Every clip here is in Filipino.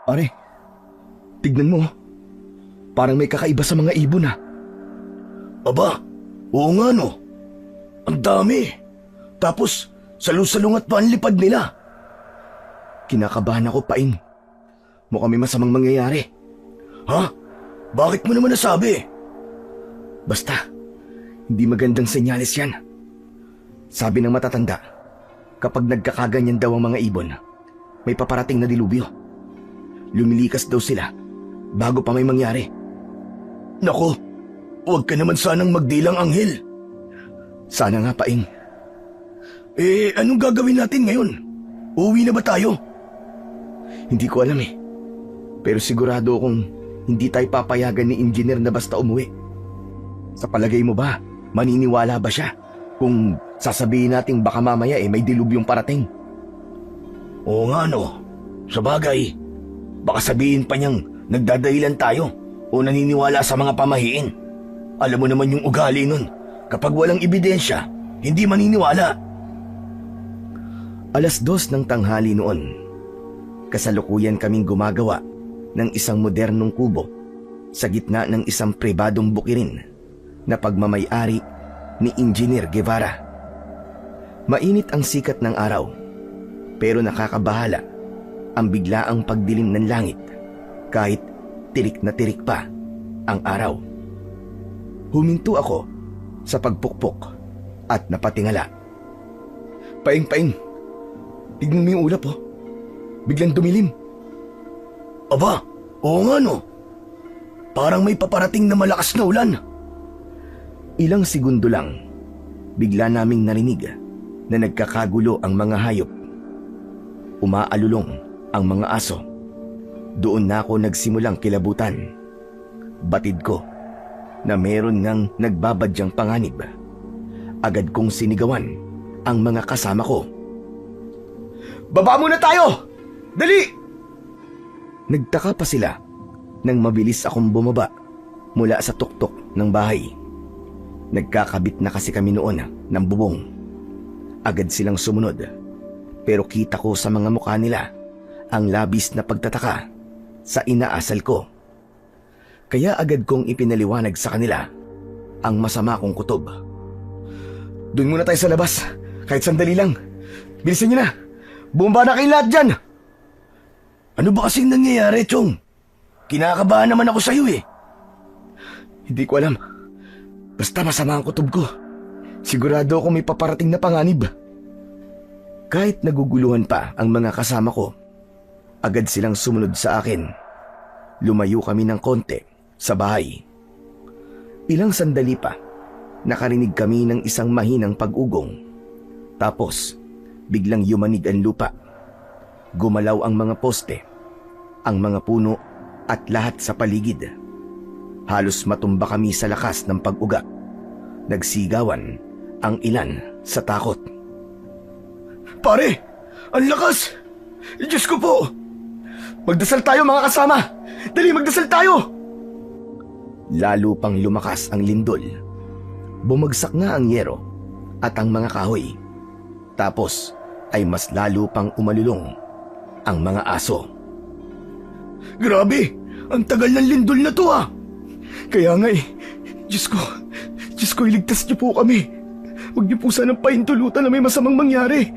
Pare, tignan mo. Parang may kakaiba sa mga ibon ah. Aba, oo nga no. Ang dami. Tapos, salungat pa ang lipad nila. Kinakabahan ako, Paing. Mukhang may masamang mangyayari. Ha? Bakit mo naman nasabi? Basta, hindi magandang senyales yan. Sabi ng matatanda, kapag nagkakaganyan daw ang mga ibon, may paparating na dilubyo. Lumilikas daw sila bago pa may mangyari. Nako, huwag ka naman sanang magdilang anghel. Sana nga, Paing. Anong gagawin natin ngayon? Uuwi na ba tayo? Hindi ko alam eh. Pero sigurado akong hindi tayo papayagan ni engineer na basta umuwi. Sa palagay mo ba, maniniwala ba siya kung sasabihin nating baka mamaya may dilubyong parating? Oo nga no. Sabagay, baka sabihin pa niyang nagdadahilan tayo o naniniwala sa mga pamahiin. Alam mo naman yung ugali nun. Kapag walang ebidensya, hindi maniniwala. 2:00 ng tanghali noon. Kasalukuyan kaming gumagawa ng isang modernong kubo sa gitna ng isang pribadong bukirin na pagmamay-ari ni Engineer Guevara. Mainit ang sikat ng araw, pero nakakabahala ang biglaang pagdilim ng langit kahit tirik na tirik pa ang araw. Huminto ako sa pagpukpok at napatingala. Paing, tignan mo yung ulap oh. Biglang dumilim. Aba, oo nga no. Parang may paparating na malakas na ulan. Ilang segundo lang, bigla naming narinig na nagkakagulo ang mga hayop. Umaalulong ang mga aso. Doon na ako nagsimulang kilabutan. Batid ko na meron ngang nagbabadyang panganib. Agad kong sinigawan ang mga kasama ko. Baba muna tayo! Dali! Nagtaka pa sila nang mabilis akong bumaba mula sa tuktok ng bahay. Nagkakabit na kasi kami noon ng bubong. Agad silang sumunod, pero kita ko sa mga mukha nila ang labis na pagtataka sa inaasal ko. Kaya agad kong ipinaliwanag sa kanila ang masama kong kutob. Doon muna tayo sa labas, kahit sandali lang. Bilisan niyo na! Bumaba na kayo lahat dyan! Ano ba kasing nangyayari, Chong? Kinakabahan naman ako sa'yo eh. Hindi ko alam. Basta masama ang kutob ko. Sigurado ako may paparating na panganib. Kahit naguguluhan pa ang mga kasama ko, agad silang sumunod sa akin. Lumayo kami ng konti sa bahay. Ilang sandali pa, nakarinig kami ng isang mahinang pag-ugong. Tapos, biglang yumanig ang lupa. Gumalaw ang mga poste, ang mga puno at lahat sa paligid. Halos matumba kami sa lakas ng pag-uga. Nagsigawan ang ilan sa takot. Pare, ang lakas! Diyos ko po! Magdasal tayo mga kasama! Dali, magdasal tayo! Lalo pang lumakas ang lindol. Bumagsak nga ang yero at ang mga kahoy. Tapos ay mas lalo pang umalulong ang mga aso. Grabe! Ang tagal ng lindol na to ah! Kaya nga Diyos ko, iligtas niyo po kami. Huwag niyo po sanang pahintulutan na may masamang mangyari.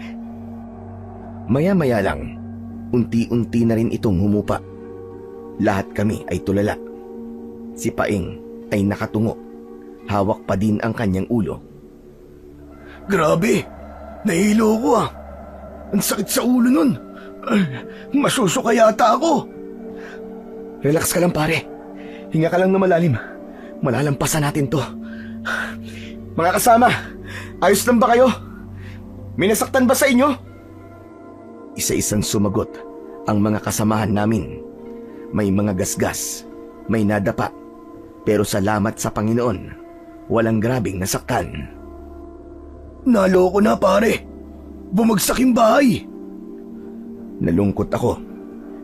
Maya-maya lang, unti-unti na rin itong humupa. Lahat kami ay tulala. Si Paing ay nakatungo. Hawak pa din ang kanyang ulo. Grabe! Nahilo ko ah! Ang sakit sa ulo nun! Masusuka yata ako! Relax ka lang pare. Hinga ka lang na malalim. Malalampasan natin to. Mga kasama, ayos lang ba kayo? May nasaktan ba sa inyo? Isa-isang sumagot ang mga kasamahan namin. May mga gasgas, may nadapa. Pero salamat sa Panginoon, walang grabing nasaktan. Naloko na pare! Bumagsak yung bahay! Nalungkot ako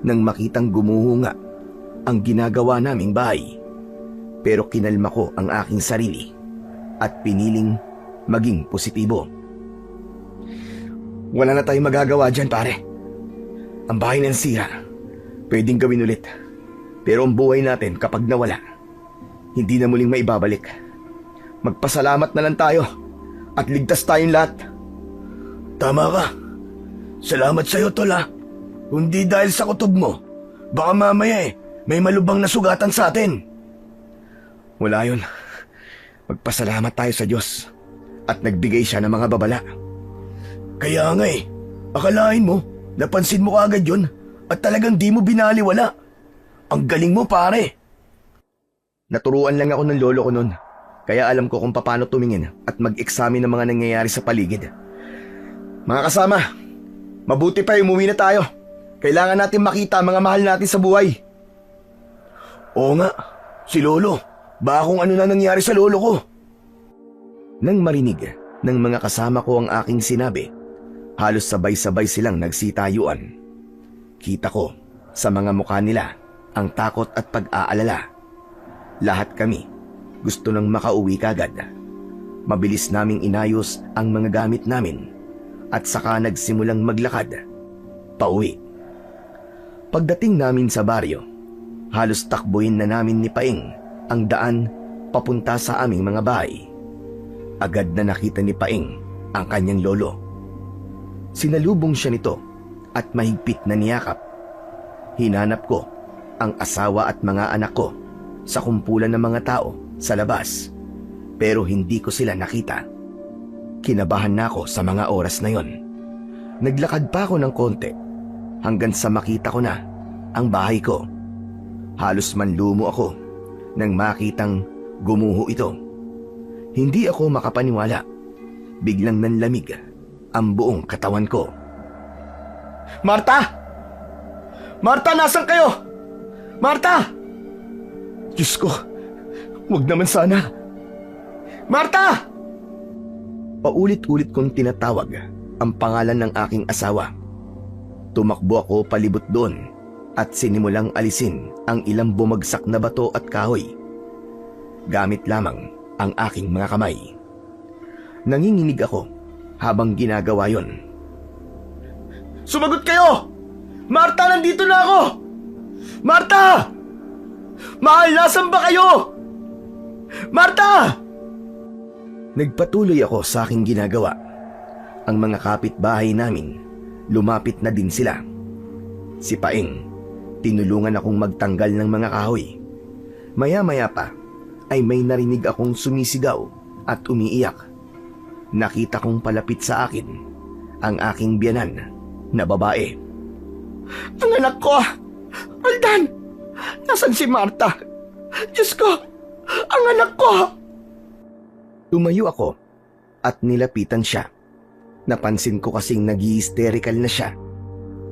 nang makitang gumuhunga ang ginagawa naming bahay. Pero kinalma ko ang aking sarili at piniling maging positibo. Wala na tayong magagawa dyan pare. Ang bahay na nasira, pwedeng gawin ulit. Pero ang buhay natin kapag nawala, hindi na muling maibabalik. Magpasalamat na lang tayo at ligtas tayong lahat. Tama ka. Salamat sa'yo, Tol, ha. Kundi dahil sa kutob mo, baka mamaya may malubang na sugatan sa atin. Wala yun. Magpasalamat tayo sa Diyos at nagbigay siya ng mga babala. Kaya nga akalain mo, napansin mo kaagad yun at talagang di mo binaliwala. Ang galing mo, pare. Naturuan lang ako ng lolo ko noon, kaya alam ko kung paano tumingin at mag-examine ng mga nangyayari sa paligid. Mga kasama, mabuti pa umuwi na tayo. Kailangan natin makita ang mga mahal natin sa buhay. Oo nga, si Lolo. Baka kung ano na nangyari sa lolo ko. Nang marinig ng mga kasama ko ang aking sinabi, halos sabay-sabay silang nagsitayuan. Kita ko sa mga mukha nila ang takot at pag-aalala. Lahat kami gusto nang makauwi kagad. Mabilis naming inayos ang mga gamit namin at saka nagsimulang maglakad pauwi. Pagdating namin sa baryo, halos takbuhin na namin ni Paing ang daan papunta sa aming mga bahay. Agad na nakita ni Paing ang kanyang lolo. Sinalubong siya nito at mahigpit na niyakap. Hinanap ko ang asawa at mga anak ko sa kumpulan ng mga tao sa labas, pero hindi ko sila nakita. Kinabahan na ako sa mga oras na yon. Naglakad pa ako ng konti hanggang sa makita ko na ang bahay ko. Halos manlumo ako nang makitang gumuho ito. Hindi ako makapaniwala. Biglang nanlamig ang buong katawan ko. Marta! Marta, nasan kayo? Marta! Diyos ko, huwag naman sana. Marta! Paulit-ulit kong tinatawag ang pangalan ng aking asawa. Tumakbo ako palibot doon at sinimulang alisin ang ilang bumagsak na bato at kahoy. Gamit lamang ang aking mga kamay. Nanginginig ako habang ginagawa yon. Sumagot kayo! Marta, nandito na ako! Marta! Mahal, nasan ba kayo? Marta! Nagpatuloy ako sa aking ginagawa. Ang mga kapitbahay namin, lumapit na din sila. Si Paing, tinulungan akong magtanggal ng mga kahoy. Maya-maya pa ay may narinig akong sumisigaw at umiiyak. Nakita kong palapit sa akin ang aking biyanan na babae. Ang anak ko! Roldan! Nasaan si Marta? Diyos ko! Ang anak ko! Tumayo ako at nilapitan siya. Napansin ko kasing nag-hysterical na siya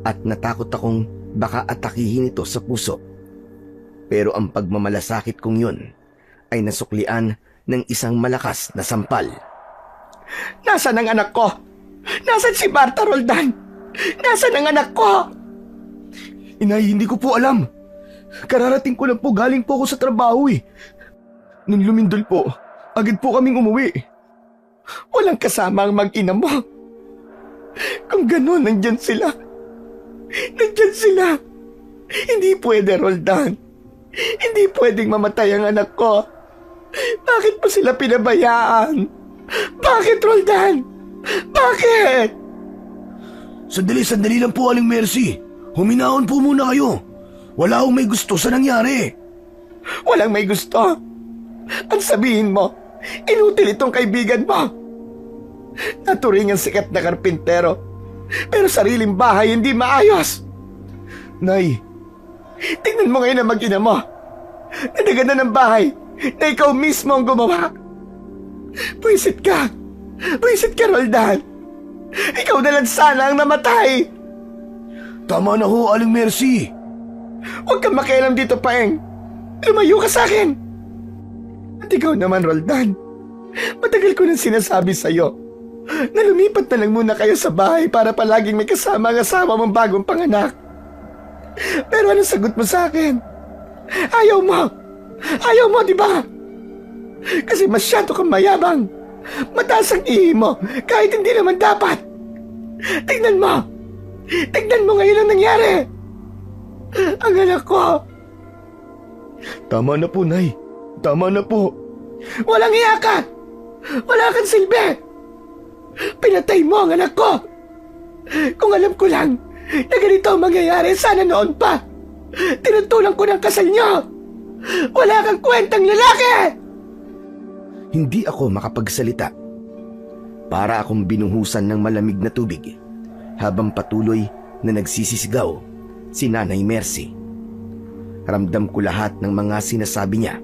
at natakot akong baka atakihin ito sa puso. Pero ang pagmamalasakit kong yun ay nasuklian ng isang malakas na sampal. Nasaan ang anak ko? Nasaan si Marta, Roldan? Nasaan ang anak ko? Inay, hindi ko po alam. Kararating ko lang po, galing po ako sa trabaho eh. Nung lumindol po, agad po kaming umuwi. Walang kasama ang mag-ina mo. Kung gano'n, nandyan sila. Nandyan sila. Hindi pwede, Roldan. Hindi pwedeng mamatay ang anak ko. Bakit pa sila pinabayaan? Bakit, Roldan? Bakit? Sandali lang po, Aling Mercy. Huminahon po muna kayo. Wala akong may gusto sa nangyari. Walang may gusto. Ang sabihin mo, inutil itong kaibigan mo. Naturing ang sikat na karpintero, pero sariling bahay hindi maayos. Nay, tingnan mo ngayon ang mag-ina mo. Nadaganda ng bahay na ikaw mismo ang gumawa. Pwisit ka, Roldan. Ikaw na lang sana ang namatay. Tama na ho, Aling Mercy. Huwag kang makialam dito, Paeng. Lumayo ka sa akin. At ikaw naman, Roldan. Matagal ko nang sinasabi sa'yo na lumipat na lang muna kayo sa bahay para palaging may kasama ang asawa mong bagong panganak. Pero anong sagot mo sa akin? Ayaw mo! Ayaw mo, di ba? Kasi masyado kang mayabang. Mataas ang ihi mo kahit hindi naman dapat. Tignan mo! Tignan mo ngayon ang nangyari! Ang anak ko! Tama na po, Nay. Tama na po. Walang iya ka! Wala kang silbi! Pinatay mo ang anak ko! Kung alam ko lang na ganito ang mangyayari, sana noon pa! Tinutulang ko ng kasal niyo! Wala kang kwentang lalaki! Hindi ako makapagsalita. Para akong binuhusan ng malamig na tubig habang patuloy na nagsisisigaw si Nanay Mercy. Ramdam ko lahat ng mga sinasabi niya.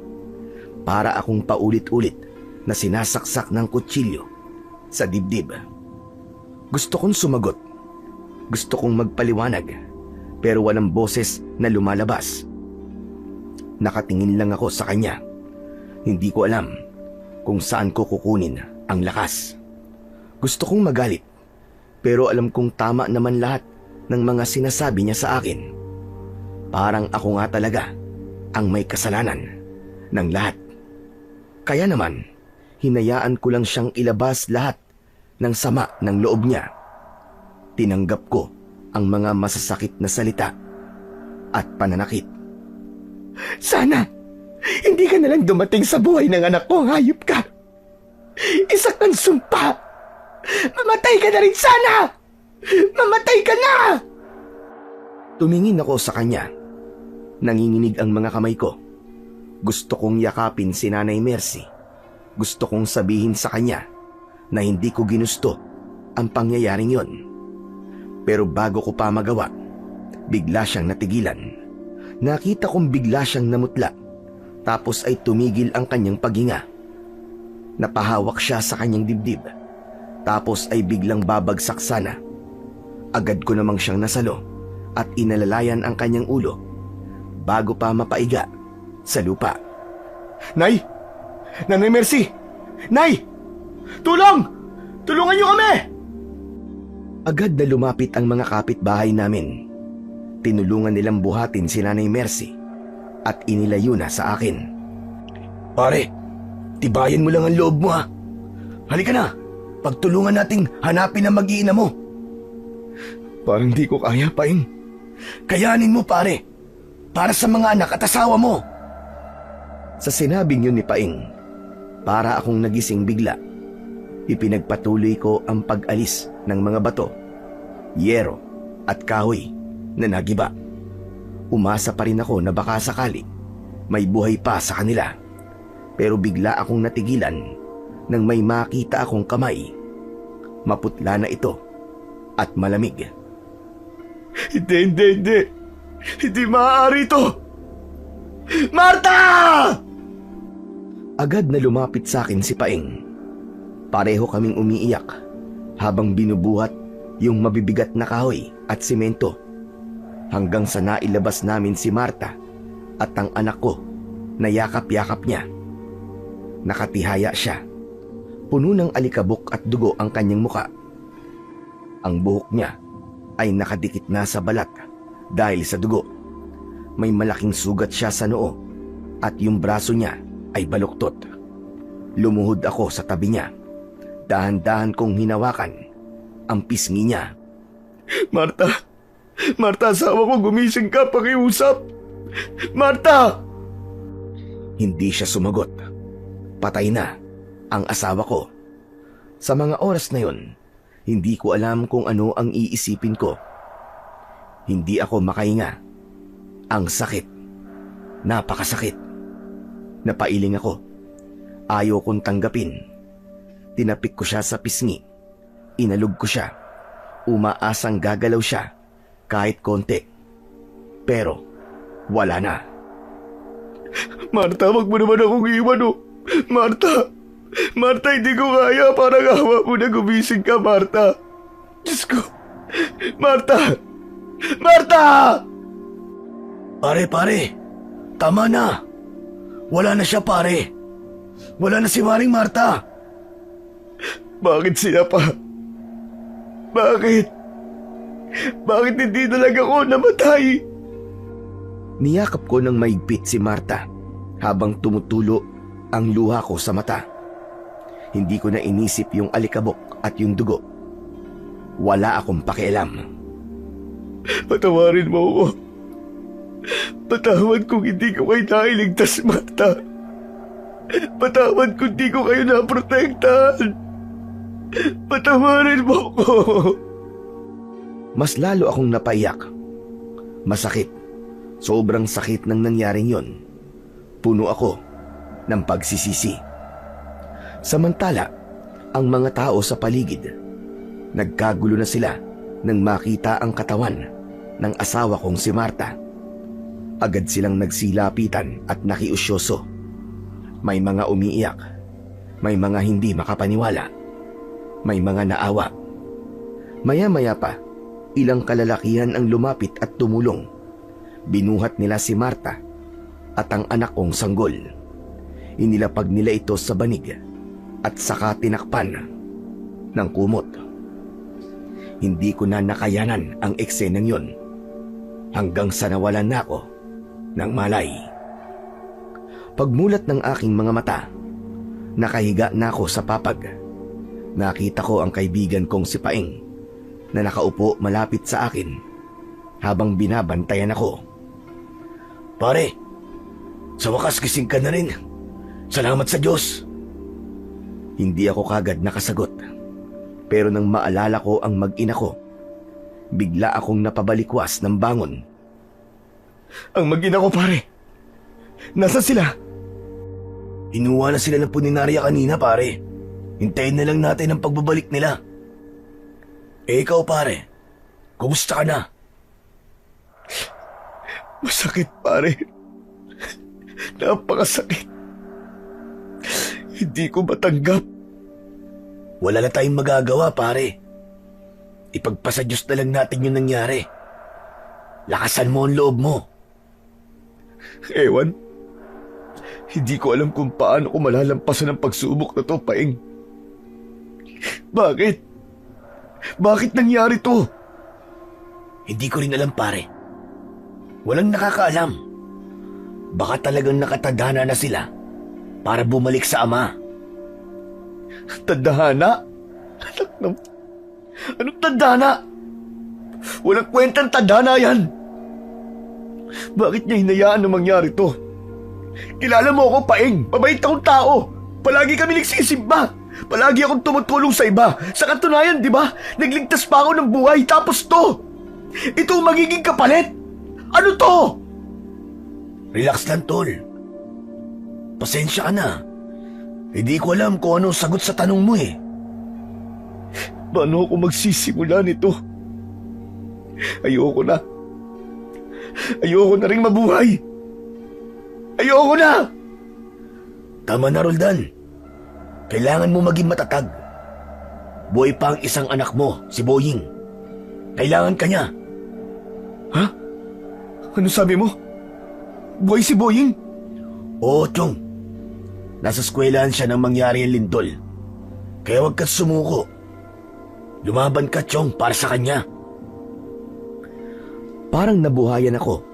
Para akong paulit-ulit na sinasaksak ng kutsilyo sa dibdib. Gusto kong sumagot. Gusto kong magpaliwanag, pero walang boses na lumalabas. Nakatingin lang ako sa kanya. Hindi ko alam kung saan ko kukunin ang lakas. Gusto kong magalit, pero alam kong tama naman lahat ng mga sinasabi niya sa akin. Parang ako nga talaga ang may kasalanan ng lahat. Kaya naman, hinayaan ko lang siyang ilabas lahat ng sama ng loob niya. Tinanggap ko ang mga masasakit na salita at pananakit. Sana, hindi ka nalang dumating sa buhay ng anak ko, hayop ka! Isa kang sumpa! Mamatay ka na rin sana! Mamatay ka na! Tumingin ako sa kanya. Nanginginig ang mga kamay ko. Gusto kong yakapin si Nanay Mercy. Gusto kong sabihin sa kanya na hindi ko ginusto ang pangyayaring yon. Pero bago ko pa magawa, bigla siyang natigilan. Nakita kong bigla siyang namutla, tapos ay tumigil ang kanyang paghinga. Napahawak siya sa kanyang dibdib, tapos ay biglang babagsak sana. Agad ko namang siyang nasalo at inalalayan ang kanyang ulo bago pa mapaiga sa lupa. Nay! Nanay Mercy! Nay! Tulong! Tulungan niyo kami! Agad na lumapit ang mga kapitbahay namin. Tinulungan nilang buhatin si Nanay Mercy at inilayo na sa akin. Pare, tibayan mo lang ang loob mo ha. Halika na, pagtulungan nating hanapin ang mag-iina mo. Parang di ko kaya, Paing. Kayanin mo pare, para sa mga anak at asawa mo. Sa sinabing yun ni Paing, para akong nagising bigla. Ipinagpatuloy ko ang pag-alis ng mga bato, yero at kahoy na nagiba. Umasa pa rin ako na baka sakali may buhay pa sa kanila. Pero bigla akong natigilan nang may makita akong kamay. Maputla na ito at malamig. Hindi. Hindi maaari ito. Marta! Agad na lumapit sa akin si Paing. Pareho kaming umiiyak habang binubuhat yung mabibigat na kahoy at simento hanggang sa nailabas namin si Marta at ang anak ko na yakap-yakap niya. Nakatihaya siya. Puno ng alikabok at dugo ang kanyang muka. Ang buhok niya ay nakadikit na sa balat dahil sa dugo. May malaking sugat siya sa noo at yung braso niya ay baluktot. Lumuhod ako sa tabi niya. Dahan-dahan kong hinawakan ang pisngi niya. Marta! Marta, asawa ko, gumising ka, pakiusap! Marta! Hindi siya sumagot. Patay na ang asawa ko. Sa mga oras na yon, hindi ko alam kung ano ang iisipin ko. Hindi ako makahinga. Ang sakit. Napakasakit. Napailing ako. Ayaw kong tanggapin. Tinapik ko siya sa pisngi. Inalog ko siya. Umaasang gagalaw siya kahit konti. Pero wala na. Marta, wag mo naman akong iwan, oh. Marta! Marta, hindi ko kaya. Parang awa mo na gumising ka, Marta. Diyos ko. Marta! Marta! Pare. Tama na. Wala na siya, pare. Wala na si Maring Marta. Bakit siya pa? Bakit? Bakit hindi na lang ako namatay? Niyakap ko ng maigpit si Marta habang tumutulo ang luha ko sa mata. Hindi ko na inisip yung alikabok at yung dugo. Wala akong pakialam. Patawarin mo ako. Patawad kung hindi ko kayo nailigtas, Marta. Patawad kung hindi ko kayo naprotektahan. Patawarin mo ko. Mas lalo akong napaiyak. Masakit. Sobrang sakit ng nangyaring yon. Puno ako ng pagsisisi. Samantala, ang mga tao sa paligid, nagkagulo na sila nang makita ang katawan ng asawa kong si Marta. Agad silang nagsilapitan at nakiusyoso. May mga umiiyak, may mga hindi makapaniwala, may mga naawa. Maya-maya pa, ilang kalalakihan ang lumapit at tumulong. Binuhat nila si Marta at ang anak kong sanggol. Inilapag nila ito sa banig at saka tinakpan ng kumot. Hindi ko na nakayanan ang eksenang yon hanggang sa nawalan na ako ng malay. Pagmulat ng aking mga mata, nakahiga na ako sa papag. Nakita ko ang kaibigan kong si Paeng na nakaupo malapit sa akin habang binabantayan ako. Pare, sa wakas gising ka na rin. Salamat sa Diyos. Hindi ako kagad nakasagot. Pero nang maalala ko ang mag-ina ko, bigla akong napabalikwas ng bangon. Ang mag-ina ko, pare. Nasaan sila? Inuwa na sila ng puninarya kanina, pare. Hintayin na lang natin ang pagbabalik nila. Eh ikaw, pare, kumusta ka na? Masakit, pare. Napakasakit. Hindi ko matanggap. Wala na tayong magagawa, pare. Ipagpasa Diyos na lang natin yung nangyari. Lakasan mo ang loob mo. Ewan. Hindi ko alam kung paano ko malalampasan ang pagsubok na to, Paeng. Bakit? Bakit nangyari to? Hindi ko rin alam, pare. Walang nakakaalam. Baka talagang nakatadhana na sila para bumalik sa ama. Tadhana? Anong tadhana? Walang kwentang tadhana yan. Bakit niya hinayaan na mangyari to? Kilala mo ako, Paeng. Mabait akong tao. Palagi kami nagsisimba. Palagi akong tumutulong sa iba. Sa katunayan, di ba? Nagligtas pa ako ng buhay. Tapos to. Ito ang magiging kapalit. Ano to? Relax lang, tol. Pasensya ka na. Hindi ko alam kung anong sagot sa tanong mo eh. Paano ako magsisimula nito? Ayoko na. Ayoko na rin mabuhay. Ayoko na! Tama na, Roldan. Kailangan mo maging matatag. Buhay pa ang isang anak mo, si Boying. Kailangan ka niya. Ha? Ano sabi mo? Buhay si Boying? Oo, Chong. Nasa eskwelahan siya nang mangyari ang lindol. Kaya huwag ka sumuko. Lumaban ka, Chong, para sa kanya. Parang nabuhayan ako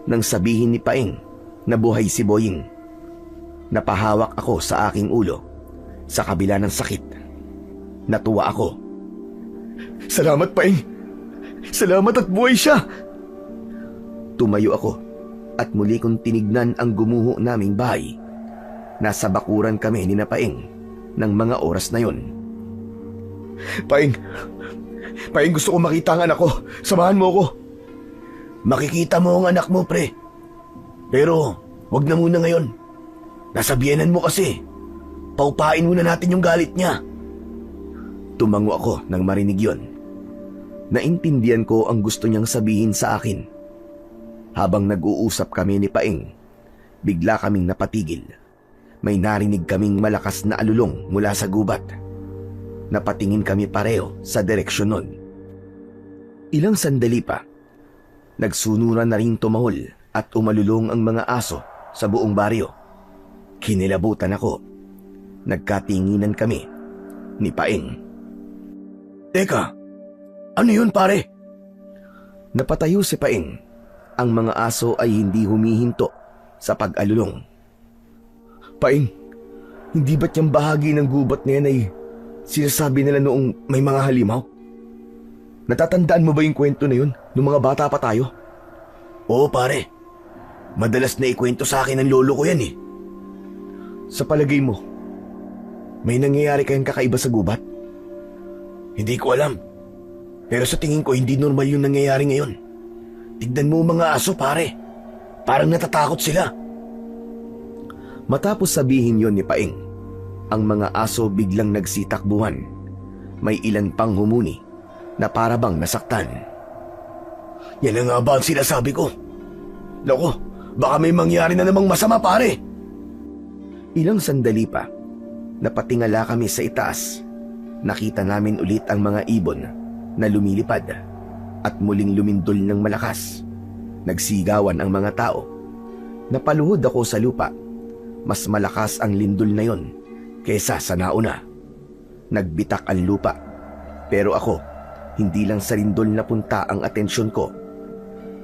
nang sabihin ni Paeng na buhay si Boying. Napahawak ako sa aking ulo sa kabila ng sakit. Natuwa ako. Salamat, Paeng. Salamat at buhay siya. Tumayo ako at muli kong tinignan ang gumuho naming bahay. Nasa bakuran kami ni Paeng ng mga oras na yon. Paeng. Paeng, gusto ko makita ang anak ko. Samahan mo ako. Makikita mo ang anak mo, pre. Pero, wag na muna ngayon. Nasa biyenan mo kasi. Paupain muna natin yung galit niya. Tumango ako nang marinig yon. Naintindihan ko ang gusto niyang sabihin sa akin. Habang nag-uusap kami ni Paeng, bigla kaming napatigil. May narinig kaming malakas na alulong mula sa gubat. Napatingin kami pareho sa direksyon nun. Ilang sandali pa, nagsunuran na rin tumahol at umalulong ang mga aso sa buong baryo. Kinilabutan ako. Nagkatinginan kami ni Paeng. Teka, ano yun, pare? Napatayo si Paeng. Ang mga aso ay hindi humihinto sa pag-alulong. Paeng, hindi ba't yung bahagi ng gubat na yan ay sinasabi nila noong may mga halimaw? Natatandaan mo ba yung kwento na yun nung mga bata pa tayo? Oo, pare. Madalas na ikwento sa akin ng lolo ko yan eh. Sa palagay mo, may nangyayari kayang kakaiba sa gubat? Hindi ko alam. Pero sa tingin ko hindi normal yung nangyayari ngayon. Tignan mo mga aso pare. Parang natatakot sila. Matapos sabihin yon ni Paing, ang mga aso biglang nagsitakbuhan. May ilan pang humuni na para bang nasaktan. Yan na nga ba ang sinasabi ko? Loko, baka may mangyari na namang masama pare. Ilang sandali pa, napatingala kami sa itaas. Nakita namin ulit ang mga ibon na lumilipad at muling lumindol ng malakas. Nagsigawan ang mga tao. Napaluhod ako sa lupa. Mas malakas ang lindol na yon kesa sa nauna. Nagbitak ang lupa. Pero ako, hindi lang sa lindol napunta ang atensyon ko.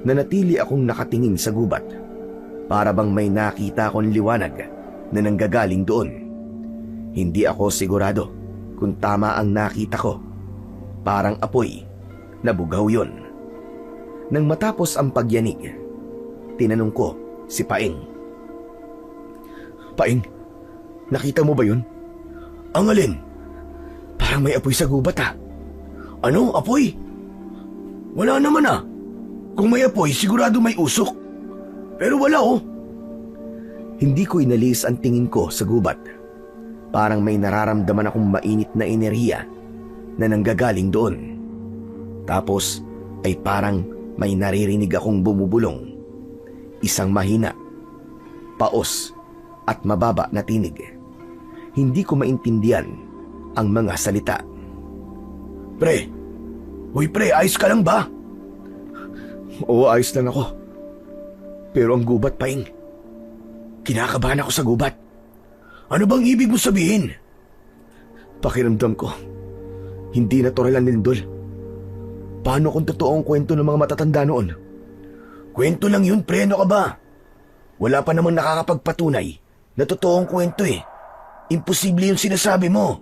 Nanatili akong nakatingin sa gubat. Para bang may nakita akong liwanag na nanggagaling doon. Hindi ako sigurado kung tama ang nakita ko. Parang apoy, nabugaw yon. Nang matapos ang pagyanig, tinanong ko si Paing. Paing, nakita mo ba yun? Ang alin? Parang may apoy sa gubat ah. Ano, apoy? Wala naman ah. Kung may apoy, sigurado may usok. Pero wala oh. Hindi ko inalis ang tingin ko sa gubat. Parang may nararamdaman akong mainit na enerhiya na nanggagaling doon. Tapos ay parang may naririnig akong bumubulong. Isang mahina, paos at mababa na tinig. Hindi ko maintindihan ang mga salita. Pre, uy pre, ayos ka lang ba? Oo, ayos lang ako. Pero ang gubat, Paing. Kinakabahan ako sa gubat. Ano bang ibig mo sabihin? Pakiramdam ko, hindi natural ang lindol. Paano kung totoo ang kwento ng mga matatanda noon? Kwento lang yun, pre, ano ka ba? Wala pa namang nakakapagpatunay na totoong kwento eh. Imposible yung sinasabi mo.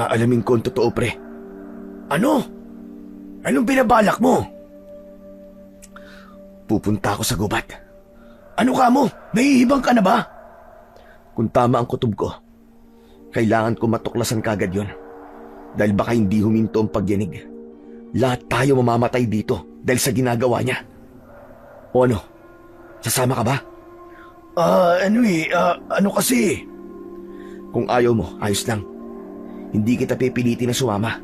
Aalamin ko ang totoo, pre. Ano? Anong binabalak mo? Pupunta ako sa gubat. Ano ka mo? Nahihibang ka na ba? Kung tama ang kutob ko, kailangan ko matuklasan kagad yon. Dahil baka hindi huminto ang pagyanig. Lahat tayo mamamatay dito dahil sa ginagawa niya. O ano? Sasama ka ba? Ano kasi? Kung ayaw mo, ayos lang. Hindi kita pipilitin na sumama.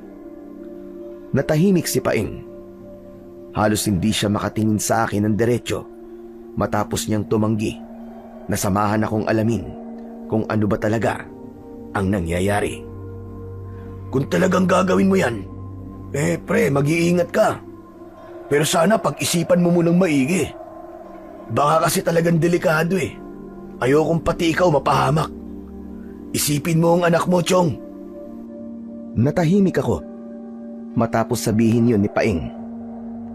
Natahimik si Paing. Halos hindi siya makatingin sa akin ng diretsyo matapos niyang tumanggi na samahan akong alamin kung ano ba talaga ang nangyayari. Kung talagang gagawin mo yan, pre, mag-iingat ka. Pero sana pag-isipan mo munang maigi. Baka kasi talagang delikado eh. Ayokong pati ikaw mapahamak. Isipin mo ang anak mo, Chong. Natahimik ako matapos sabihin yun ni Paing.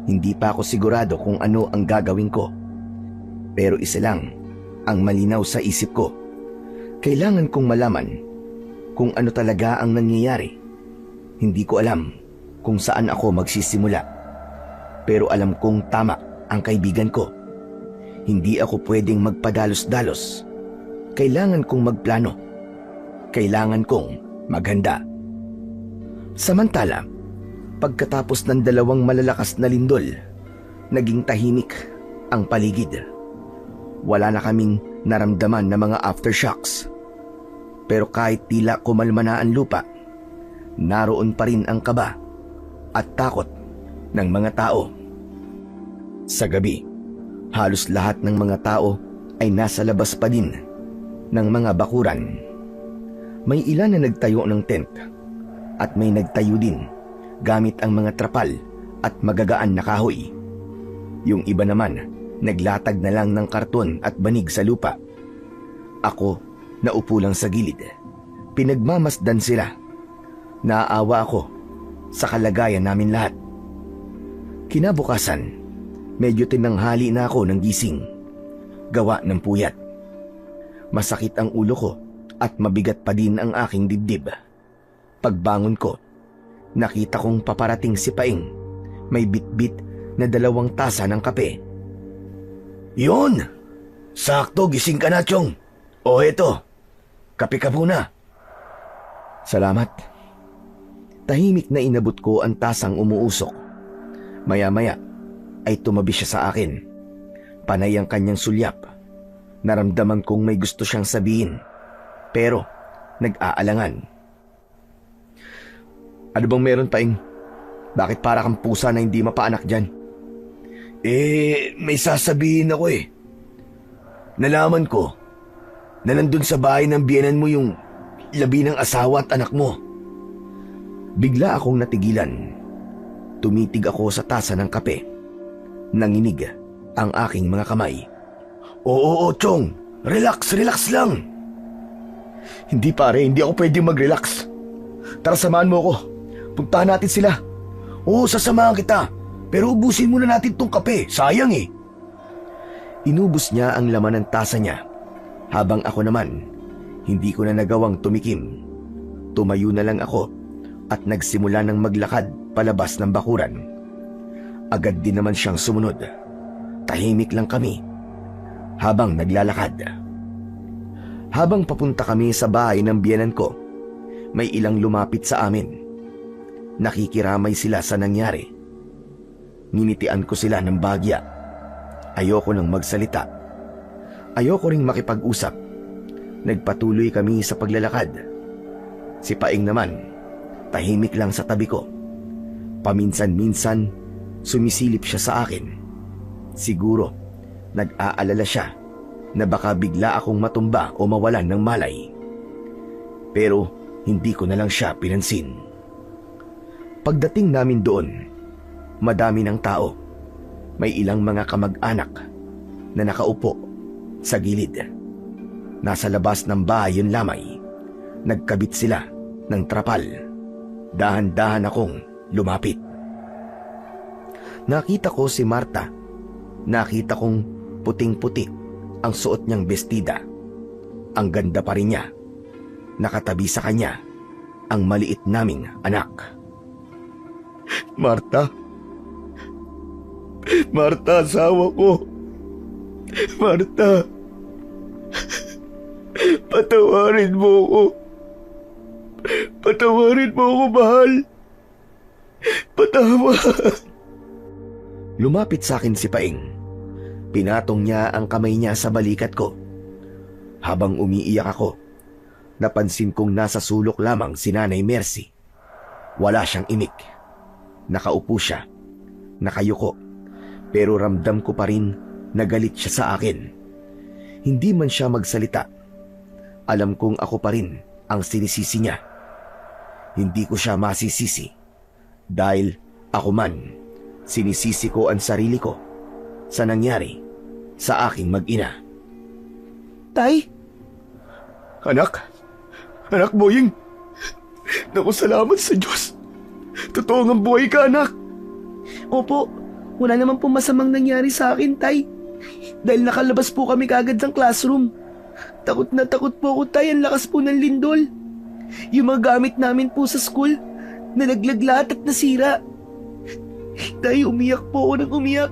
Hindi pa ako sigurado kung ano ang gagawin ko. Pero isa lang ang malinaw sa isip ko. Kailangan kong malaman kung ano talaga ang nangyayari. Hindi ko alam kung saan ako magsisimula. Pero alam kong tama ang kaibigan ko. Hindi ako pwedeng magpadalos-dalos. Kailangan kong magplano. Kailangan kong maghanda. Samantala, pagkatapos ng 2 malalakas na lindol, naging tahimik ang paligid. Wala na kaming naramdaman na mga aftershocks. Pero kahit tila kumalma na ang lupa, naroon pa rin ang kaba at takot ng mga tao. Sa gabi, halos lahat ng mga tao ay nasa labas pa din ng mga bakuran. May ilan na nagtayo ng tent at may nagtayo din gamit ang mga trapal at magagaan na kahoy. Yung iba naman, naglatag na lang ng karton at banig sa lupa. Ako, naupo lang sa gilid. Pinagmamasdan sila. Naaawa ako sa kalagayan namin lahat. Kinabukasan, medyo tinanghali na ako ng gising. Gawa ng puyat. Masakit ang ulo ko at mabigat pa din ang aking dibdib. Pagbangon ko, nakita kong paparating si Paing. May bitbit na 2 tasa ng kape. Yun! Sakto, gising ka na, Chong. O eto, kape ka muna. Salamat. Tahimik na inabot ko ang tasang umuusok. Maya-maya ay tumabi siya sa akin. Panay ang kanyang sulyap. Naramdaman kong may gusto siyang sabihin, pero nag-aalangan. Ano bang meron, Paing? Bakit para kang pusa na hindi mapaanak dyan? May sasabihin ako eh. Nalaman ko na nandun sa bahay ng biyenan mo yung labi ng asawa at anak mo. Bigla akong natigilan. Tumitig ako sa tasa ng kape. Nanginig ang aking mga kamay. Oo, Chong. Relax lang. Hindi pare, hindi ako pwedeng mag-relax. Tara, samahan mo ako. Puntahan natin sila. Oo, sasamahan kita. Pero ubusin muna natin tong kape. Sayang eh. Inubos niya ang laman ng tasa niya. Habang ako naman, hindi ko na nagawang tumikim. Tumayo na lang ako at nagsimula ng maglakad palabas ng bakuran. Agad din naman siyang sumunod. Tahimik lang kami habang naglalakad. Habang papunta kami sa bahay ng biyenan ko, may ilang lumapit sa amin. Nakikiramay sila sa nangyari. Nginitian ko sila ng bagya. Ayoko nang magsalita. Ayoko ring makipag-usap. Nagpatuloy kami sa paglalakad. Si Paing naman, tahimik lang sa tabi ko. Paminsan-minsan, sumisilip siya sa akin. Siguro, nag-aalala siya na baka bigla akong matumba o mawalan ng malay. Pero hindi ko na lang siya pinansin. Pagdating namin doon, madami ng tao. May ilang mga kamag-anak na nakaupo sa gilid. Nasa labas ng bahay yun lamay. Nagkabit sila ng trapal. Dahan-dahan akong lumapit. Nakita ko si Marta. Nakita kong puting-puti ang suot niyang bestida. Ang ganda pa rin niya. Nakatabi sa kanya ang maliit naming anak. Marta, asawa ko. Marta, patawarin mo ko. Patawarin mo ko, mahal. Patawad. Lumapit sa akin si Paing. Pinatong niya ang kamay niya sa balikat ko. Habang umiiyak ako, napansin kong nasa sulok lamang si Nanay Mercy. Wala siyang imik. Nakaupo siya. Nakayuko. Pero ramdam ko pa rin na galit siya sa akin. Hindi man siya magsalita. Alam kong ako pa rin ang sinisisi niya. Hindi ko siya masisisi. Dahil ako man, sinisisi ko ang sarili ko sa nangyari sa aking mag-ina. Tay? Anak Boying. Naku, salamat sa Diyos. Totoo ngang buhay ka, anak. Opo, wala naman po masamang nangyari sa akin, Tay. Dahil nakalabas po kami kagad ng classroom. Takot na takot po ako, Tay. Ang lakas po ng lindol. Yung mga gamit namin po sa school, nalaglag lahat at nasira. Tay, umiyak po ako ng umiyak.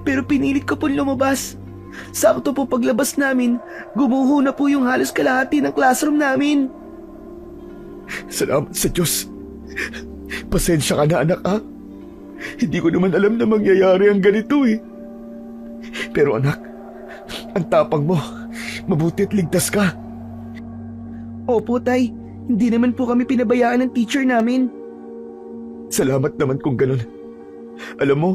Pero pinilit ko po lumabas. Sakto po paglabas namin, gumuho na po yung halos kalahati ng classroom namin. Salamat sa Diyos. Pasensya ka na, anak, ha? Hindi ko naman alam na mangyayari ang ganito eh. Pero anak, ang tapang mo. Mabuti at ligtas ka. Opo, Tay. Hindi naman po kami pinabayaan ng teacher namin. Salamat naman kung ganun. Alam mo,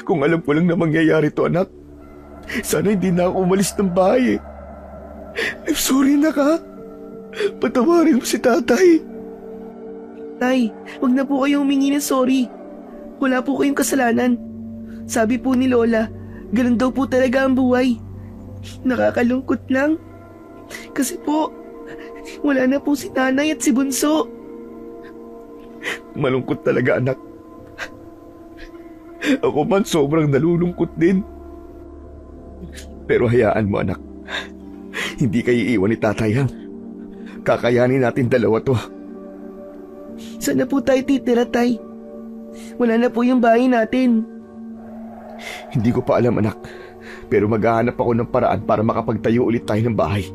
kung alam ko lang na mangyayari to, anak, sana hindi na ako umalis ng bahay eh. I'm sorry, anak, ha? Patawarin mo si tatay. Tay, wag na po kayong humingi ng sorry. Wala po kayong kasalanan. Sabi po ni Lola, ganun daw po talaga ang buhay. Nakakalungkot lang. Kasi po, wala na po si nanay at si Bunso. Malungkot talaga, anak. Ako man sobrang nalulungkot din. Pero hayaan mo, anak. Hindi kayo iiwan ni tatay, ha? Kakayanin natin dalawa to. Saan na po tayo titira, Tay? Wala na po yung bahay natin. Hindi ko pa alam, anak. Pero maghahanap ako ng paraan para makapagtayo ulit tayo ng bahay.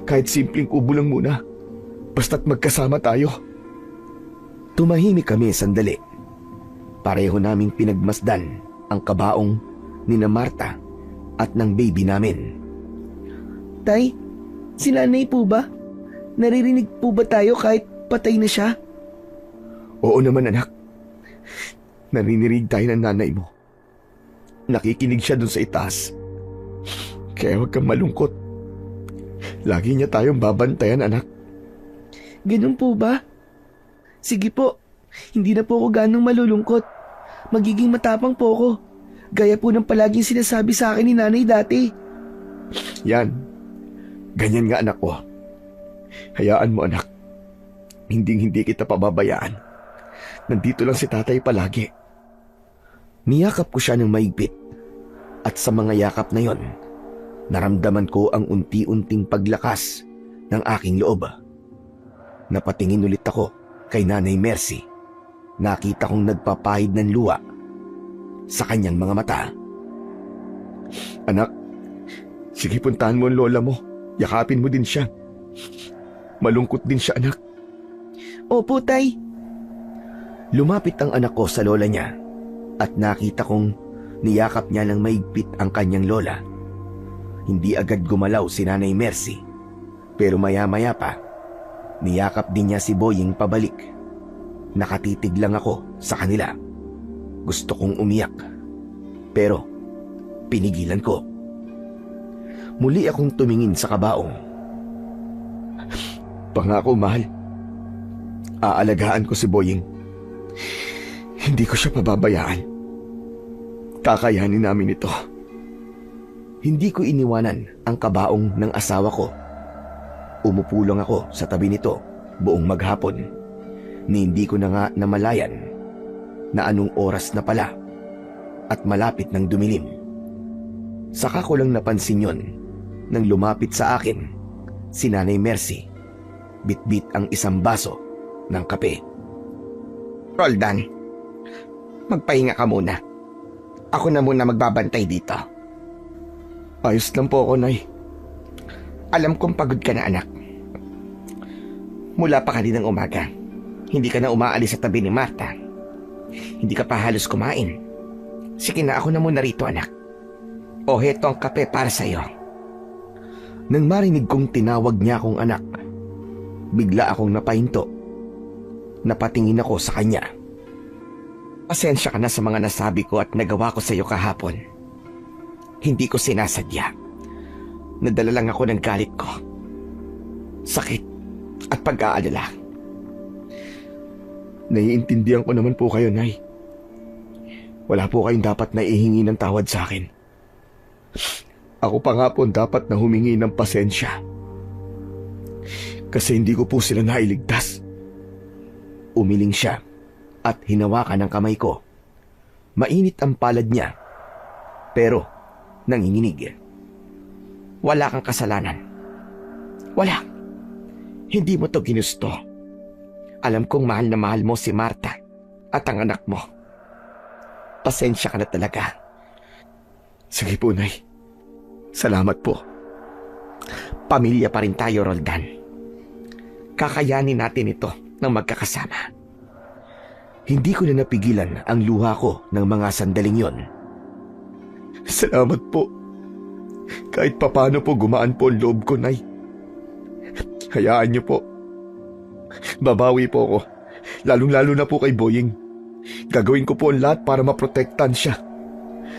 Kahit simpleng kubo lang muna. Basta't magkasama tayo. Tumahimik kami sandali. Pareho naming pinagmasdan ang kabaong ni na Marta at ng baby namin. Tay, si nanay po ba? Naririnig po ba tayo kahit patay na siya? Oo naman anak. Naririnig tayo ng nanay mo. Nakikinig siya dun sa itaas. Kaya huwag kang malungkot. Lagi niya tayong babantayan anak. Ganun po ba? Sige po, hindi na po ako ganong malulungkot. Magiging matapang po ako. Gaya po ng palaging sinasabi sa akin ni nanay dati. Yan. Ganyan nga anak ko. Hayaan mo anak. Hindi kita pababayaan. Nandito lang si tatay palagi. Niyakap ko siya ng maigpit. At sa mga yakap na yon, naramdaman ko ang unti-unting paglakas ng aking loob. Napatingin ulit ako kay Nanay Mercy. Nakita kong nagpapahid ng luha sa kanyang mga mata. Anak, sige puntahan mo ang lola mo. Yakapin mo din siya. Malungkot din siya anak. Opo tay. Lumapit ang anak ko sa lola niya at nakita kong niyakap niya ng maigpit ang kanyang lola. Hindi agad gumalaw si Nanay Mercy, pero maya-maya pa, niyakap din niya si Boying pabalik. Nakatitig lang ako sa kanila. Gusto kong umiyak, pero pinigilan ko. Muli akong tumingin sa kabaong. Pangako mahal, aalagaan ko si Boying. Hindi ko siya pababayaan. Kakayanin namin ito. Hindi ko iniwanan ang kabaong ng asawa ko. Umupo lang ako sa tabi nito buong maghapon, ni hindi ko na nga namalayan na anong oras na pala at malapit ng dumilim. Saka ko lang napansin yon nang lumapit sa akin si Nanay Mercy. Bitbit ang isang baso ng kape. Roldan, magpahinga ka muna. Ako na muna magbabantay dito. Ayos lang po ako, Nay. Alam kong pagod ka na, anak. Mula pa kaninang umaga, hindi ka na umaalis sa tabi ni Marta. Hindi ka pa halos kumain. Sige na, ako na muna rito, anak. O heto ang kape para sa'yo. Nang marinig kong tinawag niya akong anak, bigla akong napahinto. Napatingin ako sa kanya. Pasensya ka na sa mga nasabi ko at nagawa ko sa iyo kahapon. Hindi ko sinasadya. Nadala lang ako ng galit ko. Sakit at pag-aalala. Naiintindihan ko naman po kayo, Nay. Wala po kayong dapat na ihingi ng tawad sa akin. Ako pa nga po dapat na humingi ng pasensya. Kasi hindi ko po sila nailigtas. Umiling siya at hinawakan ang kamay ko. Mainit ang palad niya, pero nanginginig. Wala kang kasalanan. Wala. Hindi mo to ginusto. Alam kong mahal na mahal mo si Marta at ang anak mo. Pasensya ka na talaga. Sige po, Nay. Salamat po. Pamilya pa rin tayo, Roldan. Kakayanin natin ito ng magkakasama. Hindi ko na napigilan ang luha ko ng mga sandaling yon. Salamat po. Kahit papano po gumaan po ang loob ko, Nay. Hayaan niyo po. Babawi po ako. Lalong-lalo na po kay Boying. Gagawin ko po ang lahat para maprotektan siya.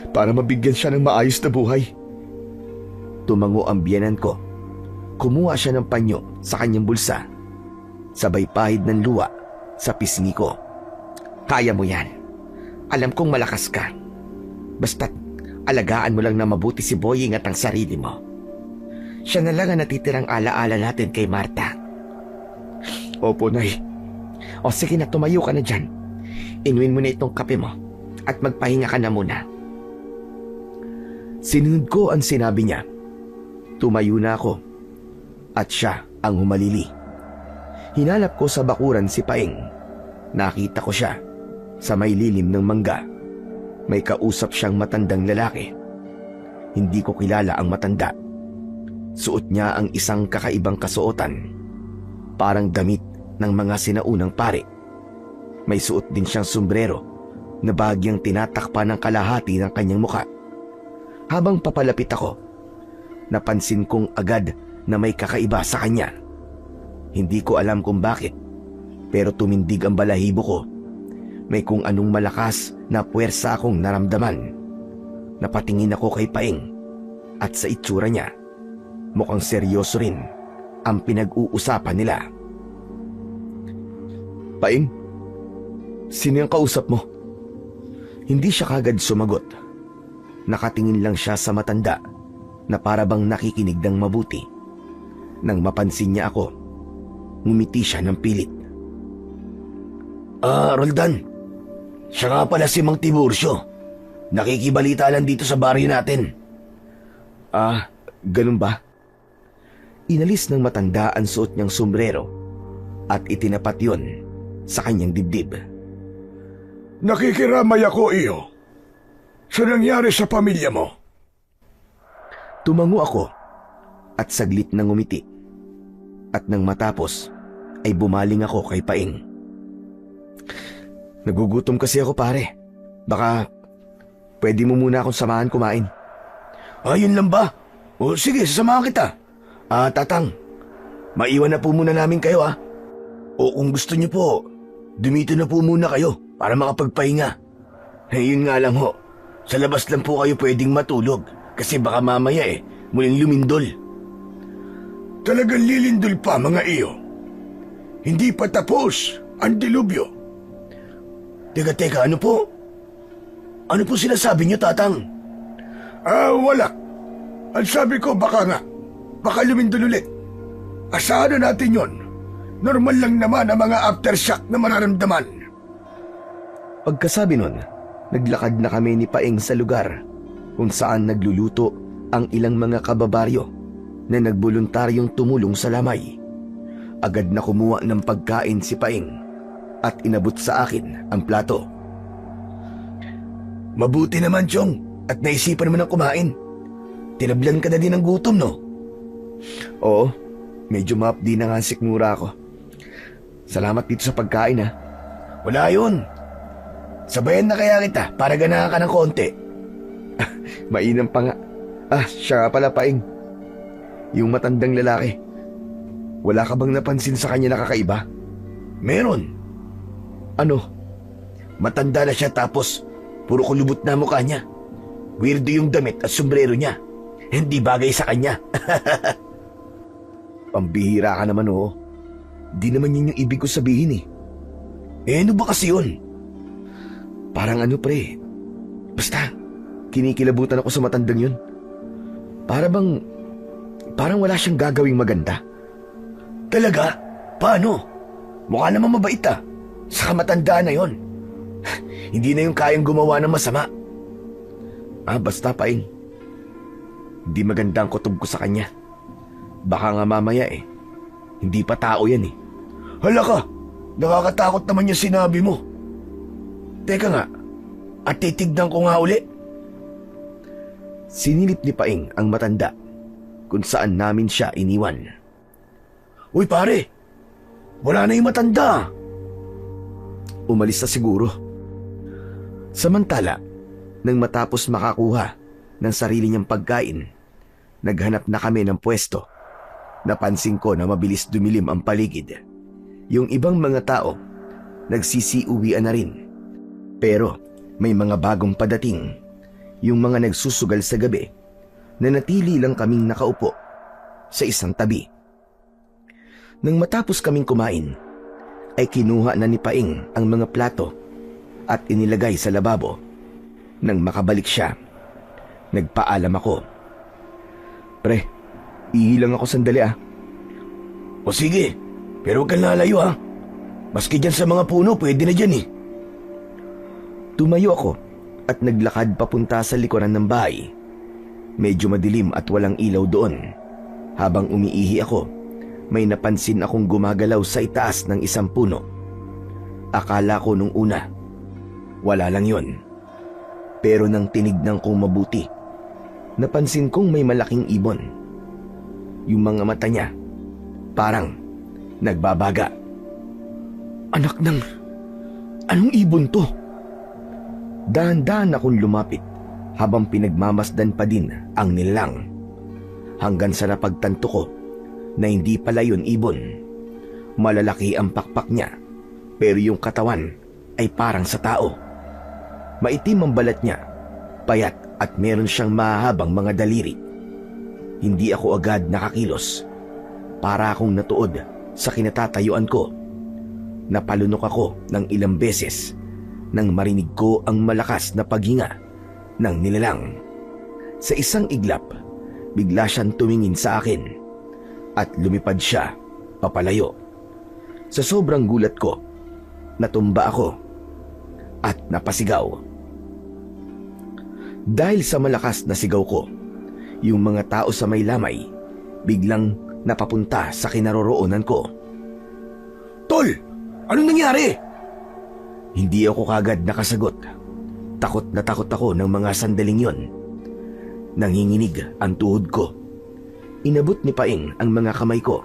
Para mabigyan siya ng maayos na buhay. Tumango ang biyenan ko. Kumuha siya ng panyo sa kanyang bulsa. Sabay pahid ng luwa sa pisngi ko. Kaya mo yan. Alam kong malakas ka. Basta't alagaan mo lang na mabuti si Boying at ang sarili mo. Siya na lang ang natitirang alaala natin kay Marta. Opo, Nay. O sige na, tumayo ka na dyan. Inuin mo na itong kape mo at magpahinga ka na muna. Sinunod ko ang sinabi niya. Tumayo na ako at siya ang humalili. Hinalap ko sa bakuran si Paeng. Nakita ko siya sa may lilim ng mangga. May kausap siyang matandang lalaki. Hindi ko kilala ang matanda. Suot niya ang isang kakaibang kasuotan, parang damit ng mga sinaunang pare. May suot din siyang sombrero na bahagyang tinatakpan ng kalahati ng kanyang muka. Habang papalapit ako, napansin kong agad na may kakaiba sa kanya. Hindi ko alam kung bakit, pero tumindig ang balahibo ko. May kung anong malakas na puwersa akong naramdaman. Napatingin ako kay Paing at sa itsura niya, mukhang seryoso rin ang pinag-uusapan nila. Paing, sino yung kausap mo? Hindi siya kagad sumagot. Nakatingin lang siya sa matanda na para bang nakikinig ng mabuti. Nang mapansin niya ako, ngumiti siya ng pilit. Roldan, siya nga pala si Mang Tiburcio. Nakikibalita lang dito sa baryo natin. Ganun ba? Inalis ng matanda ang suot niyang sombrero at itinapat yon sa kanyang dibdib. Nakikiramay ako, iyo. Sa nangyari sa pamilya mo. Tumango ako at saglit na ngumiti. At nang matapos ay bumaling ako kay Paing. Nagugutom kasi ako, pare. Baka pwede mo muna akong samahan kumain. Yun lang ba? O sige, sasamahan kita. Tatang, maiwan na po muna namin kayo O kung gusto niyo po, dumito na po muna kayo para makapagpahinga. Yun nga lang ho, sa labas lang po kayo pwedeng matulog kasi baka mamaya muling lumindol. Talagang lilindol pa, mga iyo. Hindi pa tapos ang dilubyo. Teka, ano po? Ano po sinasabi niyo, Tatang? Wala. Ang sabi ko, baka lumindol ulit. Asahan na natin yon. Normal lang naman ang mga aftershock na mararamdaman. Pagkasabi nun, naglakad na kami ni Paing sa lugar kung saan nagluluto ang ilang mga kababaryo na nagboluntaryong tumulong sa lamay. Agad na kumuha ng pagkain si Paing at inabot sa akin ang plato. Mabuti naman, Chong, at naisipan mo nang kumain. Tinablan ka na din ng gutom, no? Oo, medyo maapdi na nga ang sikmura ko. Salamat dito sa pagkain, ha. Wala yun. Sabayan na kaya kita para ganahan ka ng konti. Mainam pa nga. Siya nga pala, Paing. Yung matandang lalaki. Wala ka bang napansin sa kanya na kakaiba? Meron. Ano? Matanda na siya tapos puro kulubot na mukha niya. Weirdo yung damit at sombrero niya. Hindi bagay sa kanya. Pambihira ka naman, oo. Di naman yun yung ibig ko sabihin, eh. Ano ba kasi yun? Parang ano, pre. Basta, kinikilabutan ako sa matandang yun. Parang wala siyang gagawing maganda. Talaga? Paano? Mukha naman mabait Saka matanda na yon. Hindi na yung kayang gumawa ng masama. Basta, Paing. Hindi maganda ang kutob ko sa kanya. Baka nga mamaya hindi pa tao yan . Hala ka, nakakatakot naman yung sinabi mo. Teka nga, at titignan ko nga uli. Sinilip ni Paing ang matanda kung saan namin siya iniwan. Uy pare, wala na yung matanda. Umalis na siguro. Samantala, nang matapos makakuha ng sarili niyang pagkain, naghanap na kami ng pwesto. Napansin ko na mabilis dumilim ang paligid. Yung ibang mga tao, nagsisiuwian na rin. Pero may mga bagong padating, yung mga nagsusugal sa gabi, na natili lang kaming nakaupo sa isang tabi. Nang matapos kaming kumain, ay kinuha na ni Paing ang mga plato at inilagay sa lababo. Nang makabalik siya, nagpaalam ako. Pre, ihilang ako sandali . O sige, pero huwag kang lalayo Maski dyan sa mga puno, pwede na dyan . Tumayo ako at naglakad papunta sa likuran ng bahay. Medyo madilim at walang ilaw doon. Habang umiihi ako, may napansin akong gumagalaw sa itaas ng isang puno. Akala ko nung una, wala lang yon. Pero nang tinignan kong mabuti, Napansin kong may malaking ibon. Yung mga mata niya, parang nagbabaga. Anak ng... Anong ibon to? Dahan-dahan akong lumapit habang pinagmamasdan pa din ang nilalang. Hanggang sa napagtanto ko na hindi pala yun ibon. Malalaki ang pakpak niya, pero yung katawan ay parang sa tao. Maitim ang balat niya, payat at meron siyang mahahabang mga daliri. Hindi ako agad nakakilos. Para akong natuod sa kinatatayuan ko. Napalunok ako ng ilang beses nang marinig ko ang malakas na paghinga ng nilalang. Sa isang iglap, bigla siyang tumingin sa akin at lumipad siya papalayo. Sa sobrang gulat ko, natumba ako at napasigaw. Dahil sa malakas na sigaw ko, yung mga tao sa may lamay biglang napapunta sa kinaroroonan ko. Tol, anong nangyari? Hindi ako kagad nakasagot. Takot na takot ako ng mga sandaling yon. Nanginginig ang tuhod ko. Inabot ni Paing ang mga kamay ko